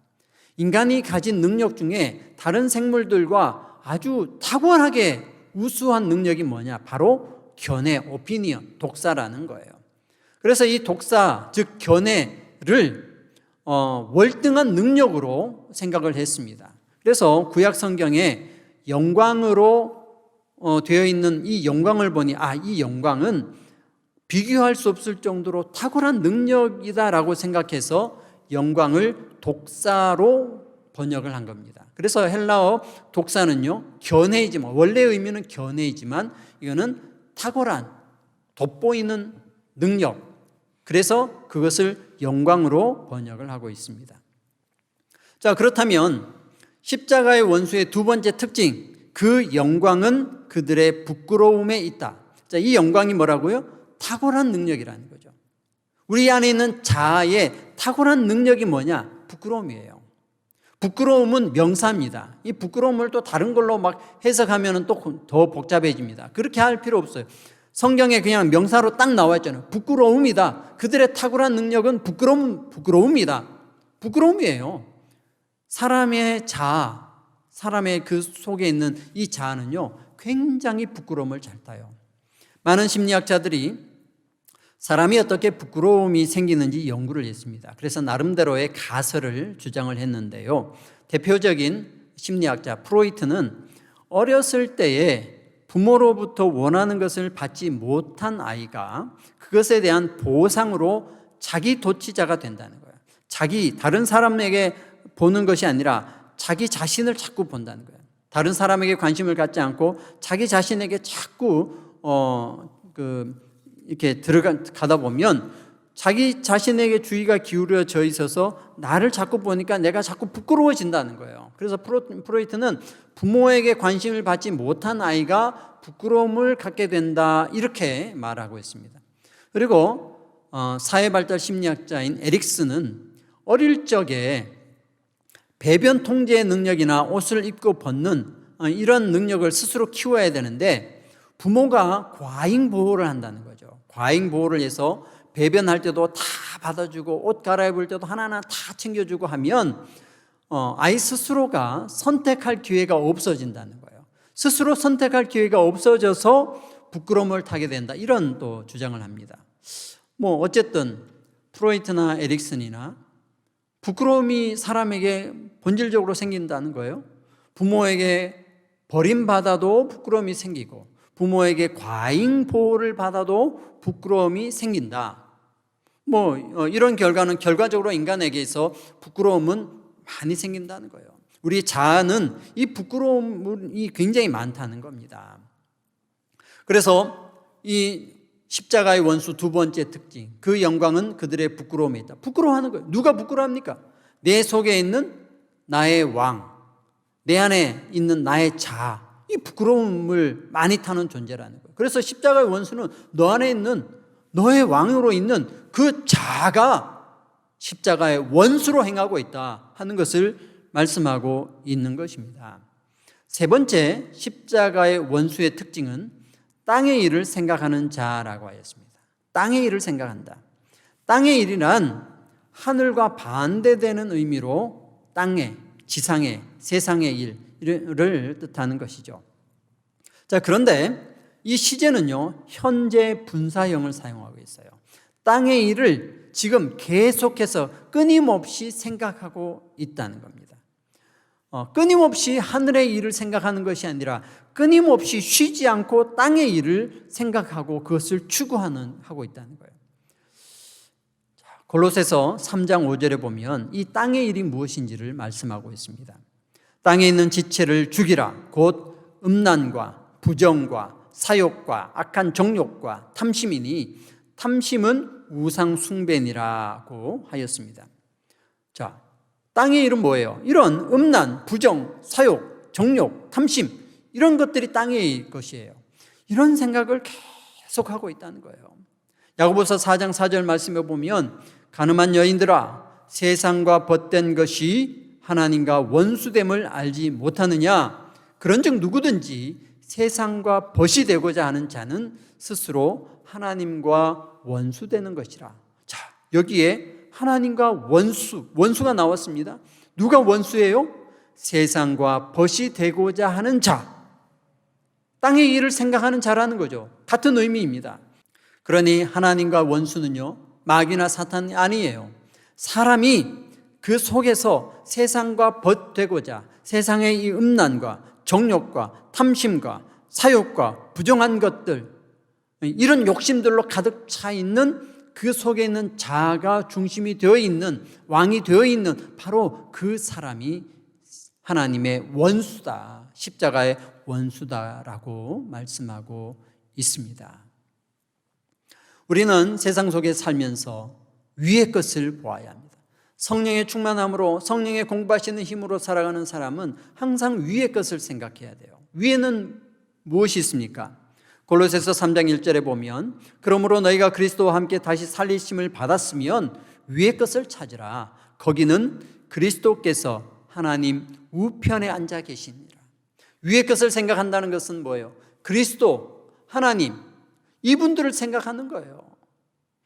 인간이 가진 능력 중에 다른 생물들과 아주 탁월하게 우수한 능력이 뭐냐? 바로 견해, opinion, 독사라는 거예요. 그래서 이 독사, 즉 견해를 월등한 능력으로 생각을 했습니다. 그래서 구약 성경에 영광으로 되어 있는 이 영광을 보니 이 영광은 비교할 수 없을 정도로 탁월한 능력이다라고 생각해서 영광을 독사로 번역을 한 겁니다. 그래서 헬라어 독사는요, 견해이지만, 원래 의미는 견해이지만 이거는 탁월한, 돋보이는 능력, 그래서 그것을 영광으로 번역을 하고 있습니다. 자, 그렇다면 십자가의 원수의 두 번째 특징, 그 영광은 그들의 부끄러움에 있다. 자, 이 영광이 뭐라고요? 탁월한 능력이라는 거죠. 우리 안에 있는 자아의 탁월한 능력이 뭐냐? 부끄러움이에요. 부끄러움은 명사입니다. 이 부끄러움을 또 다른 걸로 막 해석하면 또 더 복잡해집니다. 그렇게 할 필요 없어요. 성경에 그냥 명사로 딱 나와 있잖아요. 부끄러움이다. 그들의 탁월한 능력은 부끄러움이다. 부끄러움이에요. 사람의 자아, 사람의 그 속에 있는 이 자아는요, 굉장히 부끄러움을 잘 타요. 많은 심리학자들이 사람이 어떻게 부끄러움이 생기는지 연구를 했습니다. 그래서 나름대로의 가설을 주장을 했는데요. 대표적인 심리학자 프로이트는 어렸을 때에 부모로부터 원하는 것을 받지 못한 아이가 그것에 대한 보상으로 자기 도취자가 된다는 거예요. 다른 사람에게 보는 것이 아니라 자기 자신을 자꾸 본다는 거예요. 다른 사람에게 관심을 갖지 않고 자기 자신에게 자꾸 이렇게 들어가다 보면 자기 자신에게 주의가 기울여져 있어서 나를 자꾸 보니까 내가 자꾸 부끄러워진다는 거예요. 그래서 프로이트는 부모에게 관심을 받지 못한 아이가 부끄러움을 갖게 된다, 이렇게 말하고 있습니다. 그리고 사회발달 심리학자인 에릭슨은 어릴 적에 배변 통제 능력이나 옷을 입고 벗는 이런 능력을 스스로 키워야 되는데 부모가 과잉 보호를 한다는 거죠. 과잉 보호를 해서 배변할 때도 다 받아주고 옷 갈아입을 때도 하나하나 다 챙겨주고 하면 아이 스스로가 선택할 기회가 없어진다는 거예요. 스스로 선택할 기회가 없어져서 부끄러움을 타게 된다. 이런 또 주장을 합니다. 어쨌든 프로이트나 에릭슨이나 부끄러움이 사람에게 본질적으로 생긴다는 거예요. 부모에게 버림받아도 부끄러움이 생기고 부모에게 과잉 보호를 받아도 부끄러움이 생긴다. 이런 결과는 결과적으로 인간에게서 부끄러움은 많이 생긴다는 거예요. 우리 자아는 이 부끄러움이 굉장히 많다는 겁니다. 그래서 이 십자가의 원수 두 번째 특징, 그 영광은 그들의 부끄러움에 있다. 부끄러워하는 거예요. 누가 부끄러워합니까? 내 속에 있는 나의 왕, 내 안에 있는 나의 자아, 이 부끄러움을 많이 타는 존재라는 거예요. 그래서 십자가의 원수는 너 안에 있는 너의 왕으로 있는 그 자아가 십자가의 원수로 행하고 있다 하는 것을 말씀하고 있는 것입니다. 세 번째 십자가의 원수의 특징은 땅의 일을 생각하는 자라고 하였습니다. 땅의 일을 생각한다. 땅의 일이란 하늘과 반대되는 의미로 땅의, 지상의, 세상의 일을 뜻하는 것이죠. 자, 그런데 이 시제는요, 현재 분사형을 사용하고 있어요. 땅의 일을 지금 계속해서 끊임없이 생각하고 있다는 겁니다. 끊임없이 하늘의 일을 생각하는 것이 아니라 끊임없이 쉬지 않고 땅의 일을 생각하고 그것을 추구하고 있다는 거예요. 골로새서 3장 5절에 보면 이 땅의 일이 무엇인지를 말씀하고 있습니다. 땅에 있는 지체를 죽이라. 곧 음란과 부정과 사욕과 악한 정욕과 탐심이니 탐심은 우상 숭배니라고 하였습니다. 자, 땅의 일은 뭐예요? 이런 음란, 부정, 사욕, 정욕, 탐심 이런 것들이 땅의 것이에요. 이런 생각을 계속하고 있다는 거예요. 야고보서 4장 4절 말씀에 보면 가늠한 여인들아 세상과 벗된 것이 하나님과 원수됨을 알지 못하느냐? 그런즉 누구든지 세상과 벗이 되고자 하는 자는 스스로 하나님과 원수되는 것이라. 자, 여기에 하나님과 원수가 나왔습니다. 누가 원수예요? 세상과 벗이 되고자 하는 자. 땅의 일을 생각하는 자라는 거죠. 같은 의미입니다. 그러니 하나님과 원수는요, 마귀나 사탄이 아니에요. 사람이 그 속에서 세상과 벗되고자 세상의 이 음란과 정욕과 탐심과 사욕과 부정한 것들, 이런 욕심들로 가득 차 있는 그 속에 있는 자아가 중심이 되어 있는, 왕이 되어 있는 바로 그 사람이 하나님의 원수다, 십자가의 원수다라고 말씀하고 있습니다. 우리는 세상 속에 살면서 위의 것을 보아야 합니다. 성령의 충만함으로, 성령의 공부하시는 힘으로 살아가는 사람은 항상 위의 것을 생각해야 돼요. 위에는 무엇이 있습니까? 골로새서 3장 1절에 보면 그러므로 너희가 그리스도와 함께 다시 살리심을 받았으면 위의 것을 찾으라. 거기는 그리스도께서 하나님 우편에 앉아 계시니라. 위의 것을 생각한다는 것은 뭐예요? 그리스도, 하나님, 이분들을 생각하는 거예요.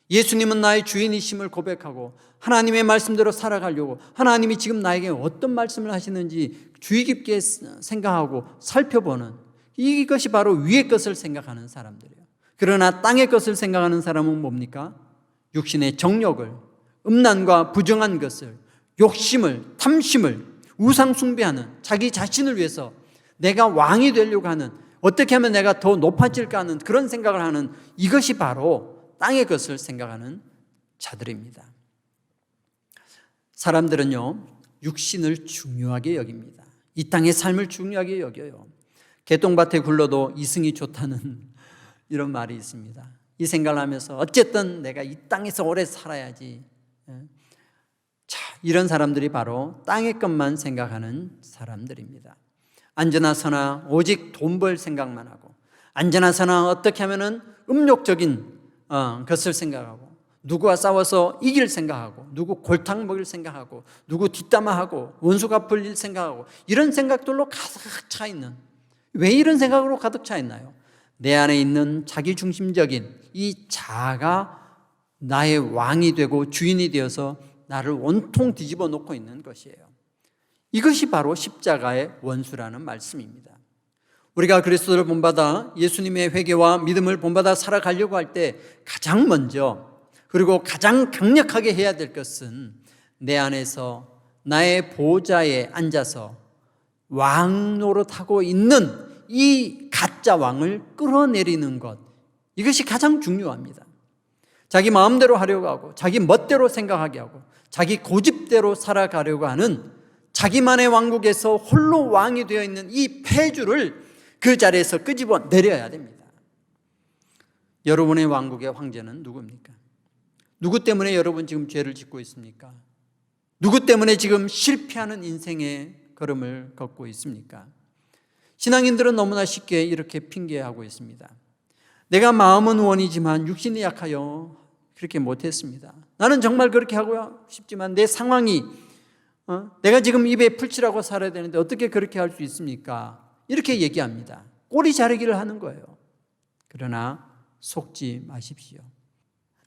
예수님은 나의 주인이심을 고백하고 하나님의 말씀대로 살아가려고 하나님이 지금 나에게 어떤 말씀을 하시는지 주의 깊게 생각하고 살펴보는, 이것이 바로 위의 것을 생각하는 사람들이에요. 그러나 땅의 것을 생각하는 사람은 뭡니까? 육신의 정욕을, 음란과 부정한 것을, 욕심을, 탐심을, 우상 숭배하는, 자기 자신을 위해서 내가 왕이 되려고 하는, 어떻게 하면 내가 더 높아질까 하는 그런 생각을 하는, 이것이 바로 땅의 것을 생각하는 자들입니다. 사람들은요, 육신을 중요하게 여깁니다. 이 땅의 삶을 중요하게 여겨요. 개똥밭에 굴러도 이승이 좋다는 이런 말이 있습니다. 이 생각을 하면서 어쨌든 내가 이 땅에서 오래 살아야지. 자, 이런 사람들이 바로 땅의 것만 생각하는 사람들입니다. 앉으나 서나 오직 돈 벌 생각만 하고, 앉으나 서나 어떻게 하면은 음욕적인 것을 생각하고, 누구와 싸워서 이길 생각하고, 누구 골탕 먹일 생각하고, 누구 뒷담화하고, 원수 갚을 일 생각하고, 이런 생각들로 가득 차 있는, 왜 이런 생각으로 가득 차 있나요? 내 안에 있는 자기중심적인 이 자아가 나의 왕이 되고 주인이 되어서 나를 온통 뒤집어 놓고 있는 것이에요. 이것이 바로 십자가의 원수라는 말씀입니다. 우리가 그리스도를 본받아 예수님의 회개와 믿음을 본받아 살아가려고 할 때 가장 먼저 그리고 가장 강력하게 해야 될 것은 내 안에서 나의 보좌에 앉아서 왕 노릇하고 있는 이 가짜 왕을 끌어내리는 것, 이것이 가장 중요합니다. 자기 마음대로 하려고 하고 자기 멋대로 생각하게 하고 자기 고집대로 살아가려고 하는 자기만의 왕국에서 홀로 왕이 되어 있는 이 폐주를 그 자리에서 끄집어 내려야 됩니다. 여러분의 왕국의 황제는 누굽니까? 누구 때문에 여러분 지금 죄를 짓고 있습니까? 누구 때문에 지금 실패하는 인생의 걸음을 걷고 있습니까? 신앙인들은 너무나 쉽게 이렇게 핑계하고 있습니다. 내가 마음은 원이지만 육신이 약하여 그렇게 못했습니다. 나는 정말 그렇게 하고 싶지만 내 상황이 내가 지금 입에 풀칠하고 살아야 되는데 어떻게 그렇게 할 수 있습니까? 이렇게 얘기합니다. 꼬리 자르기를 하는 거예요. 그러나 속지 마십시오.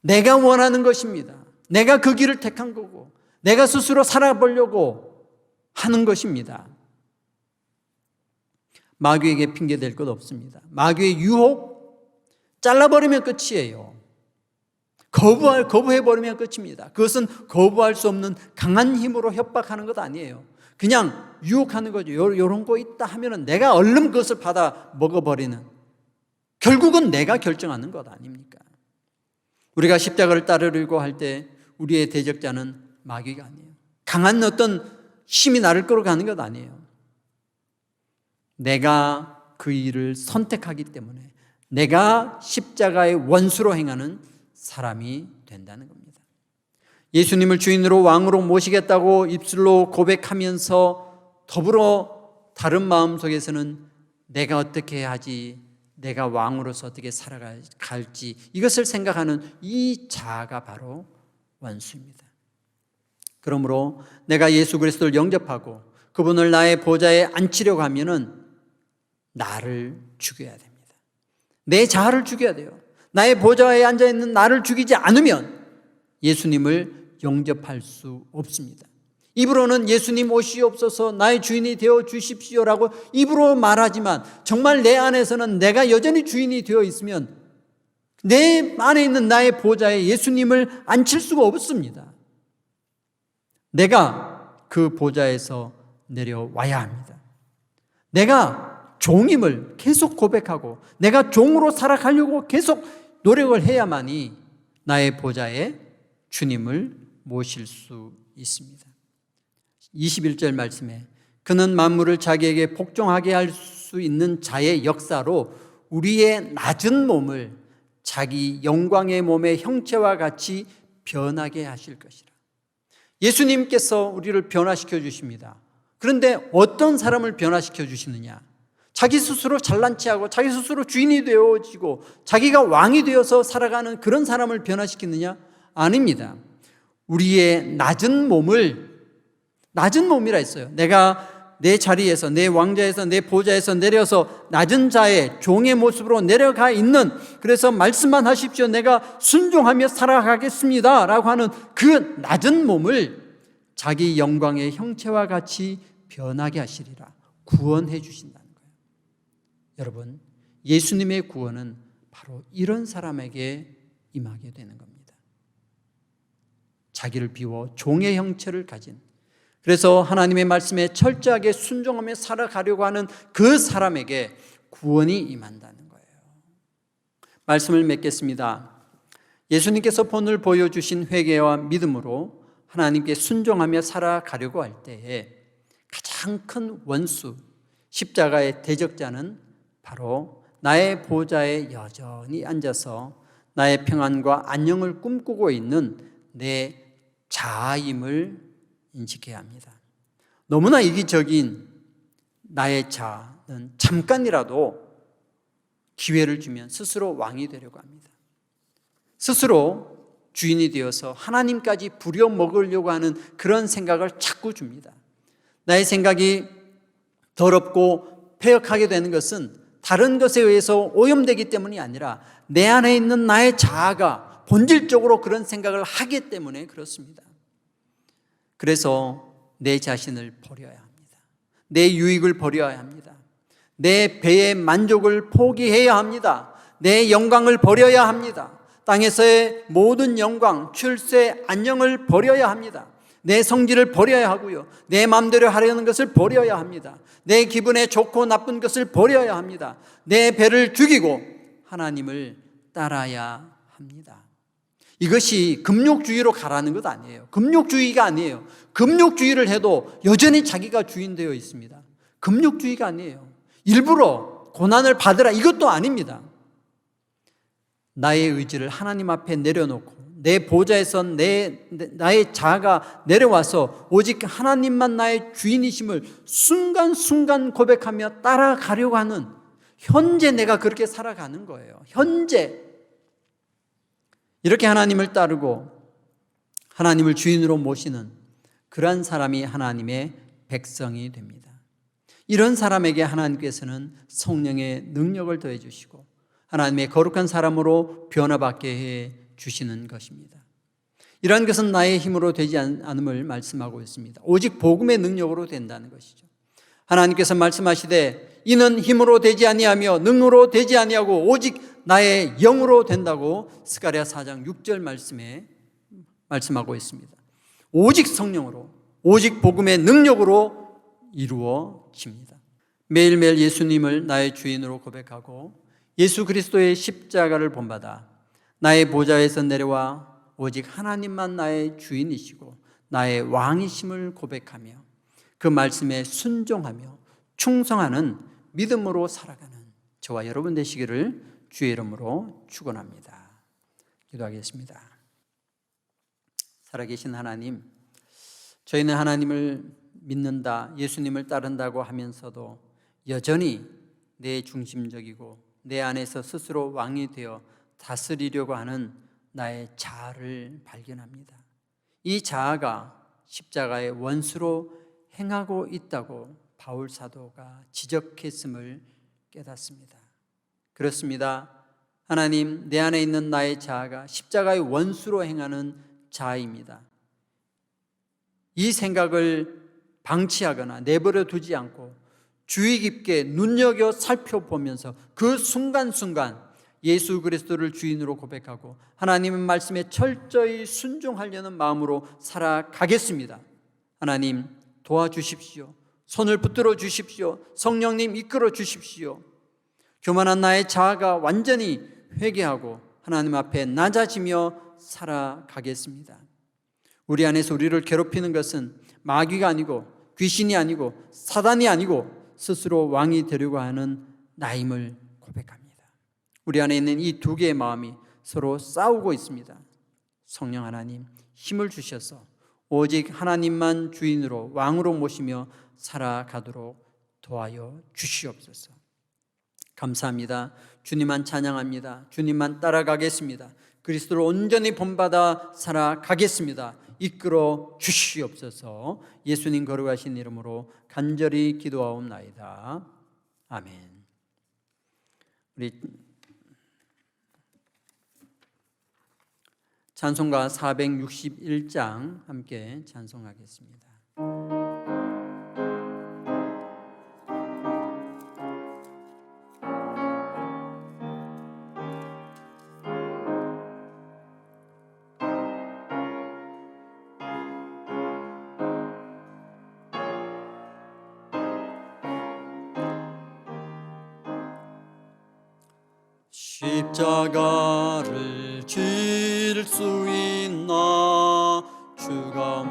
내가 원하는 것입니다. 내가 그 길을 택한 거고 내가 스스로 살아보려고 하는 것입니다. 마귀에게 핑계댈 것 없습니다. 마귀의 유혹 잘라버리면 끝이에요. 거부해버리면 끝입니다. 그것은 거부할 수 없는 강한 힘으로 협박하는 것 아니에요. 그냥 유혹하는 거죠. 이런 거 있다 하면은 내가 얼른 그것을 받아 먹어버리는, 결국은 내가 결정하는 것 아닙니까? 우리가 십자가를 따르려고 할 때 우리의 대적자는 마귀가 아니에요. 강한 어떤 힘이 나를 끌어가는 것 아니에요. 내가 그 일을 선택하기 때문에 내가 십자가의 원수로 행하는 사람이 된다는 겁니다. 예수님을 주인으로 왕으로 모시겠다고 입술로 고백하면서 더불어 다른 마음 속에서는 내가 어떻게 해야지, 내가 왕으로서 어떻게 살아갈지, 이것을 생각하는 이 자아가 바로 원수입니다. 그러므로 내가 예수 그리스도를 영접하고 그분을 나의 보좌에 앉히려고 하면은 나를 죽여야 됩니다. 내 자아를 죽여야 돼요. 나의 보좌에 앉아있는 나를 죽이지 않으면 예수님을 영접할 수 없습니다. 입으로는 예수님 오시옵소서 나의 주인이 되어 주십시오라고 입으로 말하지만 정말 내 안에서는 내가 여전히 주인이 되어 있으면 내 안에 있는 나의 보좌에 예수님을 앉힐 수가 없습니다. 내가 그 보좌에서 내려와야 합니다. 내가 종임을 계속 고백하고 내가 종으로 살아가려고 계속 노력을 해야만이 나의 보좌에 주님을 모실 수 있습니다. 21절 말씀에 그는 만물을 자기에게 복종하게 할 수 있는 자의 역사로 우리의 낮은 몸을 자기 영광의 몸의 형체와 같이 변하게 하실 것이라. 예수님께서 우리를 변화시켜 주십니다. 그런데 어떤 사람을 변화시켜 주시느냐? 자기 스스로 잘난 체하고 자기 스스로 주인이 되어지고 자기가 왕이 되어서 살아가는 그런 사람을 변화시키느냐? 아닙니다. 우리의 낮은 몸을, 낮은 몸이라 했어요. 내가 내 자리에서, 내 왕좌에서, 내 보좌에서 내려서 낮은 자의 종의 모습으로 내려가 있는, 그래서 말씀만 하십시오, 내가 순종하며 살아가겠습니다 라고 하는 그 낮은 몸을 자기 영광의 형체와 같이 변하게 하시리라. 구원해 주신다는 거예요. 여러분, 예수님의 구원은 바로 이런 사람에게 임하게 되는 겁니다. 자기를 비워 종의 형체를 가진, 그래서 하나님의 말씀에 철저하게 순종하며 살아가려고 하는 그 사람에게 구원이 임한다는 거예요. 말씀을 맺겠습니다. 예수님께서 오늘 보여주신 회개와 믿음으로 하나님께 순종하며 살아가려고 할 때에 가장 큰 원수, 십자가의 대적자는 바로 나의 보좌에 여전히 앉아서 나의 평안과 안녕을 꿈꾸고 있는 내 자아임을 인식해야 합니다. 너무나 이기적인 나의 자아는 잠깐이라도 기회를 주면 스스로 왕이 되려고 합니다. 스스로 주인이 되어서 하나님까지 부려먹으려고 하는 그런 생각을 자꾸 줍니다. 나의 생각이 더럽고 폐역하게 되는 것은 다른 것에 의해서 오염되기 때문이 아니라 내 안에 있는 나의 자아가 본질적으로 그런 생각을 하기 때문에 그렇습니다. 그래서 내 자신을 버려야 합니다. 내 유익을 버려야 합니다. 내 배의 만족을 포기해야 합니다. 내 영광을 버려야 합니다. 땅에서의 모든 영광, 출세, 안녕을 버려야 합니다. 내 성질을 버려야 하고요. 내 마음대로 하려는 것을 버려야 합니다. 내 기분에 좋고 나쁜 것을 버려야 합니다. 내 배를 죽이고 하나님을 따라야 합니다. 이것이 금욕주의로 가라는 것 아니에요. 금욕주의가 아니에요. 금욕주의를 해도 여전히 자기가 주인 되어 있습니다. 금욕주의가 아니에요. 일부러 고난을 받으라 이것도 아닙니다. 나의 의지를 하나님 앞에 내려놓고 내 보좌에서 나의 자아가 내려와서 오직 하나님만 나의 주인이심을 순간순간 고백하며 따라가려고 하는, 현재 내가 그렇게 살아가는 거예요. 현재 이렇게 하나님을 따르고 하나님을 주인으로 모시는 그러한 사람이 하나님의 백성이 됩니다. 이런 사람에게 하나님께서는 성령의 능력을 더해 주시고 하나님의 거룩한 사람으로 변화받게 해 주시는 것입니다. 이러한 것은 나의 힘으로 되지 않음을 말씀하고 있습니다. 오직 복음의 능력으로 된다는 것이죠. 하나님께서 말씀하시되 이는 힘으로 되지 아니하며 능으로 되지 아니하고 오직 나의 영으로 된다고 스가랴 4장 6절 말씀에 말씀하고 있습니다. 오직 성령으로, 오직 복음의 능력으로 이루어집니다. 매일매일 예수님을 나의 주인으로 고백하고 예수 그리스도의 십자가를 본받아 나의 보좌에서 내려와 오직 하나님만 나의 주인이시고 나의 왕이심을 고백하며 그 말씀에 순종하며 충성하는 믿음으로 살아가는 저와 여러분 되시기를 주의 이름으로 축원합니다. 기도하겠습니다. 살아계신 하나님, 저희는 하나님을 믿는다, 예수님을 따른다고 하면서도 여전히 내 중심적이고 내 안에서 스스로 왕이 되어 다스리려고 하는 나의 자아를 발견합니다. 이 자아가 십자가의 원수로 행하고 있다고 바울 사도가 지적했음을 깨닫습니다. 그렇습니다. 하나님, 내 안에 있는 나의 자아가 십자가의 원수로 행하는 자아입니다. 이 생각을 방치하거나 내버려 두지 않고 주의 깊게 눈여겨 살펴보면서 그 순간순간 예수 그리스도를 주인으로 고백하고 하나님의 말씀에 철저히 순종하려는 마음으로 살아가겠습니다. 하나님 도와주십시오. 손을 붙들어 주십시오. 성령님 이끌어 주십시오. 교만한 나의 자아가 완전히 회개하고 하나님 앞에 낮아지며 살아가겠습니다. 우리 안에서 우리를 괴롭히는 것은 마귀가 아니고 귀신이 아니고 사단이 아니고 스스로 왕이 되려고 하는 나임을 고백합니다. 우리 안에 있는 이 두 개의 마음이 서로 싸우고 있습니다. 성령 하나님 힘을 주셔서 오직 하나님만 주인으로 왕으로 모시며 살아가도록 도와여 주시옵소서. 감사합니다. 주님만 찬양합니다. 주님만 따라가겠습니다. 그리스도를 온전히 본받아 살아가겠습니다. 이끌어 주시옵소서. 예수님 거룩하신 이름으로 간절히 기도하옵나이다. 아멘. 우리 찬송가 461장 함께 찬송하겠습니다. 십자가를 질 수 있나 주가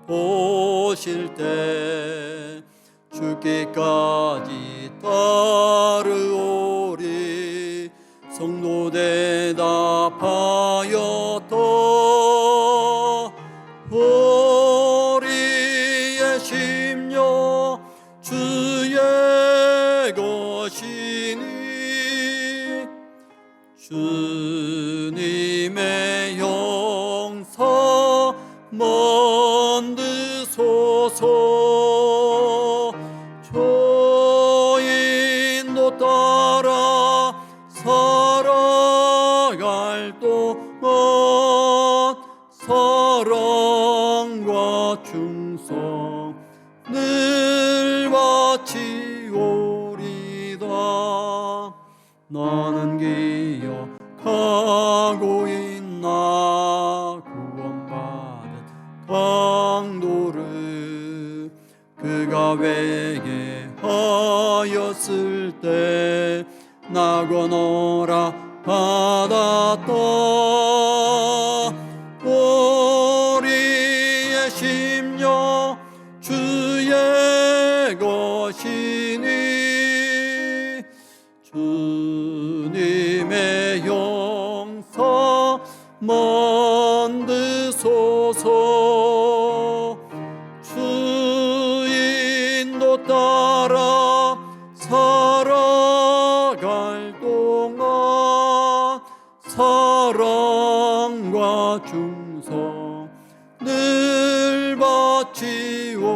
물어보실 때 죽기까지 따르오리. 성도 대답하였다. 우리의 심령 주의 것이니 주님의 용서 만드소서. 주인도 따라 살아갈 동안 사랑과 충성 늘 바치오. 너는 기억하고 있나 구원받은 강도를 그가 회개하였을 때 나고노라 받았다. 우리의 심령 주의 것이니 주님의 용서 만드소서. 주인도 따라 살아갈 동안 사랑과 충성 늘 바치오리다.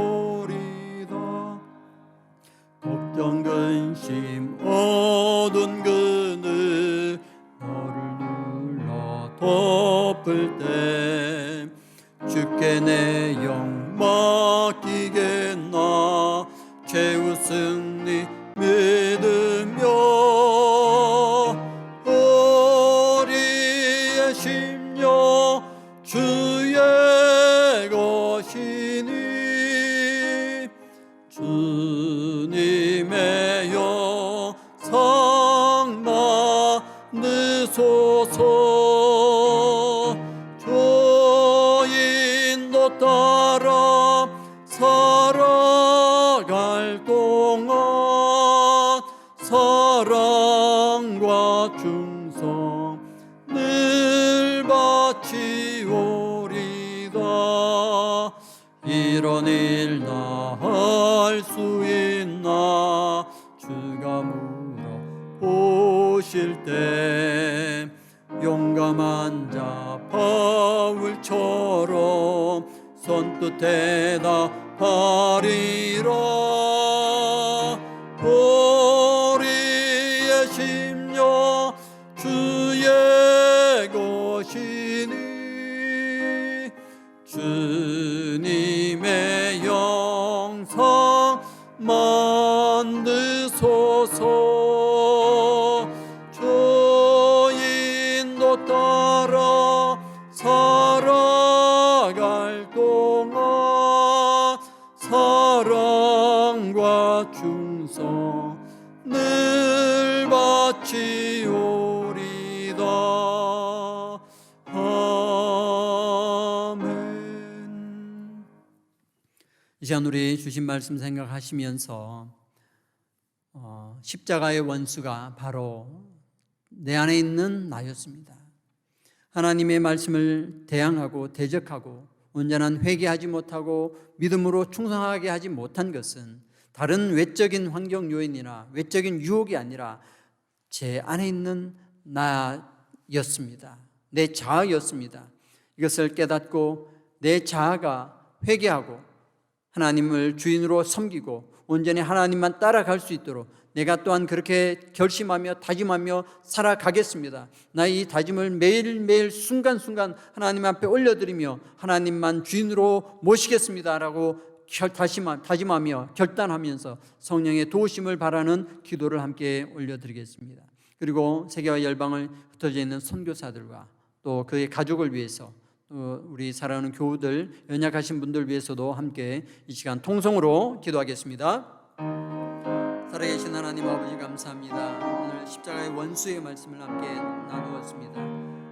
걱정 근심 어두운 그늘 너를 눌러 덮을 때 주께 내 영 맡기겠나 최후 승리 믿으며 우리의 심령 주의 것이니 주님의 영상 만드소서. 주인도 따라 살아갈 동안 사랑과 충성 늘 바치오리다. 이런 일 나 할 수 있나 주가 물어보실 때 용감한 자 바울처럼 선뜻 대답하리라. 우리의 심령 주의 것이니 주님의 영상 만드소서. 주인도 따라 살아갈 동안 사랑과 충성 늘 바치오리다. 아멘. 이 시간 우리 주신 말씀 생각하시면서 십자가의 원수가 바로 내 안에 있는 나였습니다. 하나님의 말씀을 대항하고 대적하고 온전한 회개하지 못하고 믿음으로 충성하게 하지 못한 것은 다른 외적인 환경 요인이나 외적인 유혹이 아니라 제 안에 있는 나였습니다. 내 자아였습니다. 이것을 깨닫고 내 자아가 회개하고 하나님을 주인으로 섬기고 온전히 하나님만 따라갈 수 있도록 내가 또한 그렇게 결심하며 다짐하며 살아가겠습니다. 나의 이 다짐을 매일매일 순간순간 하나님 앞에 올려드리며 하나님만 주인으로 모시겠습니다라고 다짐하며 결단하면서 성령의 도우심을 바라는 기도를 함께 올려드리겠습니다. 그리고 세계와 열방을 흩어져 있는 선교사들과 또 그의 가족을 위해서 우리 사랑하는 교우들, 연약하신 분들 위해서도 함께 이 시간 통성으로 기도하겠습니다. 살아계신 하나님 아버지 감사합니다. 오늘 십자가의 원수의 말씀을 함께 나누었습니다.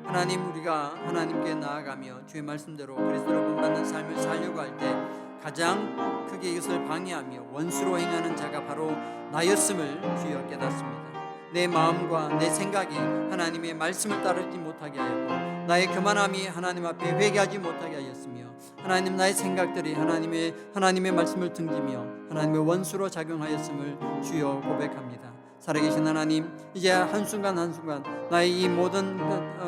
하나님, 우리가 하나님께 나아가며 주의 말씀대로 그리스도를 본받는 삶을 살려고 할 때 가장 크게 이것을 방해하며 원수로 행하는 자가 바로 나였음을 주여 깨닫습니다. 내 마음과 내 생각이 하나님의 말씀을 따르지 못하게 하였고 나의 교만함이 하나님 앞에 회개하지 못하게 하였으며 하나님, 나의 생각들이 하나님의 말씀을 등지며 하나님의 원수로 작용하였음을 주여 고백합니다. 살아계신 하나님, 이제 한순간 한순간 나의 이 모든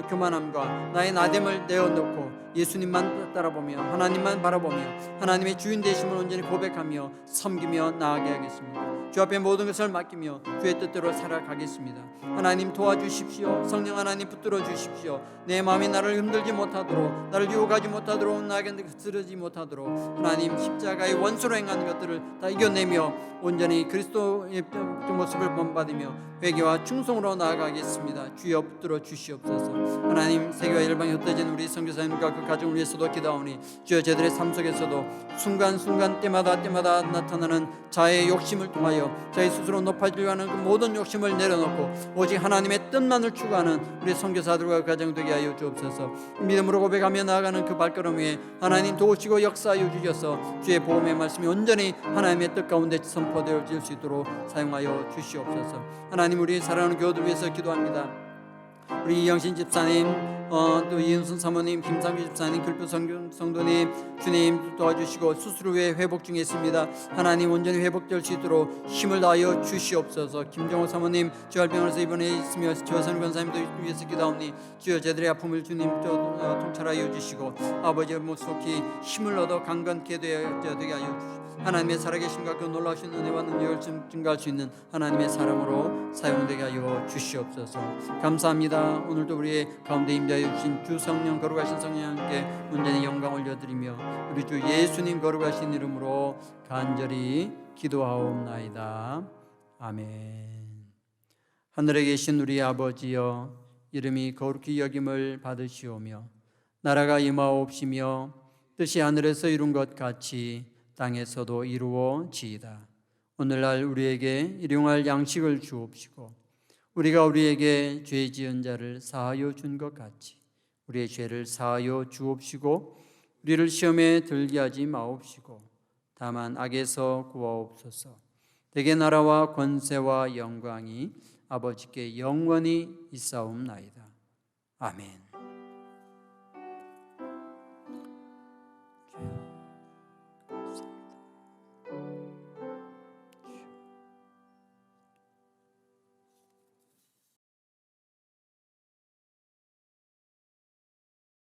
교만함과 나의 나됨을 내어놓고 예수님만 따라보며 하나님만 바라보며 하나님의 주인 되심을 온전히 고백하며 섬기며 나아가게 하겠습니다. 주 앞에 모든 것을 맡기며 주의 뜻대로 살아가겠습니다. 하나님 도와주십시오. 성령 하나님 붙들어 주십시오. 내 마음이 나를 흔들지 못하도록, 나를 유혹하지 못하도록, 나에게 쓰러지지 못하도록 하나님 십자가의 원수로 행하는 것들을 다 이겨내며 온전히 그리스도의 모습을 본받아 받으며 회개와 충성으로 나아가겠습니다. 주여 붙들어 주시옵소서. 하나님, 세계와 열방에 흩어진 우리 선교사님과 그 가정을 위해서도 기도하오니 주여 저들의 삶 속에서도 순간순간 때마다 나타나는 자의 욕심을 통하여 자의 스스로 높아지려고 하는 그 모든 욕심을 내려놓고 오직 하나님의 뜻만을 추구하는 우리 선교사들과 그 가정 되게 하여 주옵소서. 믿음으로 고백하며 나아가는 그 발걸음 위에 하나님 도우시고 역사하여 주셔서 주의 복음의 말씀이 온전히 하나님의 뜻 가운데 선포되어질 수 있도록 사용하여 주시옵소서. 하나님, 우리 사랑하는 교우들 위해서 기도합니다. 우리 이영신 집사님, 또 이은순 사모님, 김상규 집사님, 글프 성도님, 주님 도와주시고 수술 후에 회복 중에 있습니다. 하나님, 온전히 회복될 수 있도록 힘을 다하여 주시옵소서. 김정호 사모님 재활병원에서 입원해 있으며 조선 권사님도 위해서 기도하오니 주여 저들의 아픔을 주님 통찰하여 주시고 아버지의 속히 힘을 얻어 강건케 되게 하여 주시옵소서. 하나님의 살아계심과 그 놀라우신 은혜와 능력을 증가할 수 있는 하나님의 사람으로 사용되게 하여 주시옵소서. 감사합니다. 오늘도 우리의 가운데 임재하여 주신 주 성령, 거룩하신 성령님께 온전히 영광 올려드리며 우리 주 예수님 거룩하신 이름으로 간절히 기도하옵나이다. 아멘. 하늘에 계신 우리 아버지여, 이름이 거룩히 여김을 받으시오며 나라가 임하옵시며 뜻이 하늘에서 이룬 것 같이 땅에서도 이루어지이다. 오늘날 우리에게 일용할 양식을 주옵시고 우리가 우리에게 죄 지은 자를 사하여 준 것 같이 우리의 죄를 사하여 주옵시고 우리를 시험에 들게 하지 마옵시고 다만 악에서 구하옵소서. 대개 나라와 권세와 영광이 아버지께 영원히 있사옵나이다. 아멘.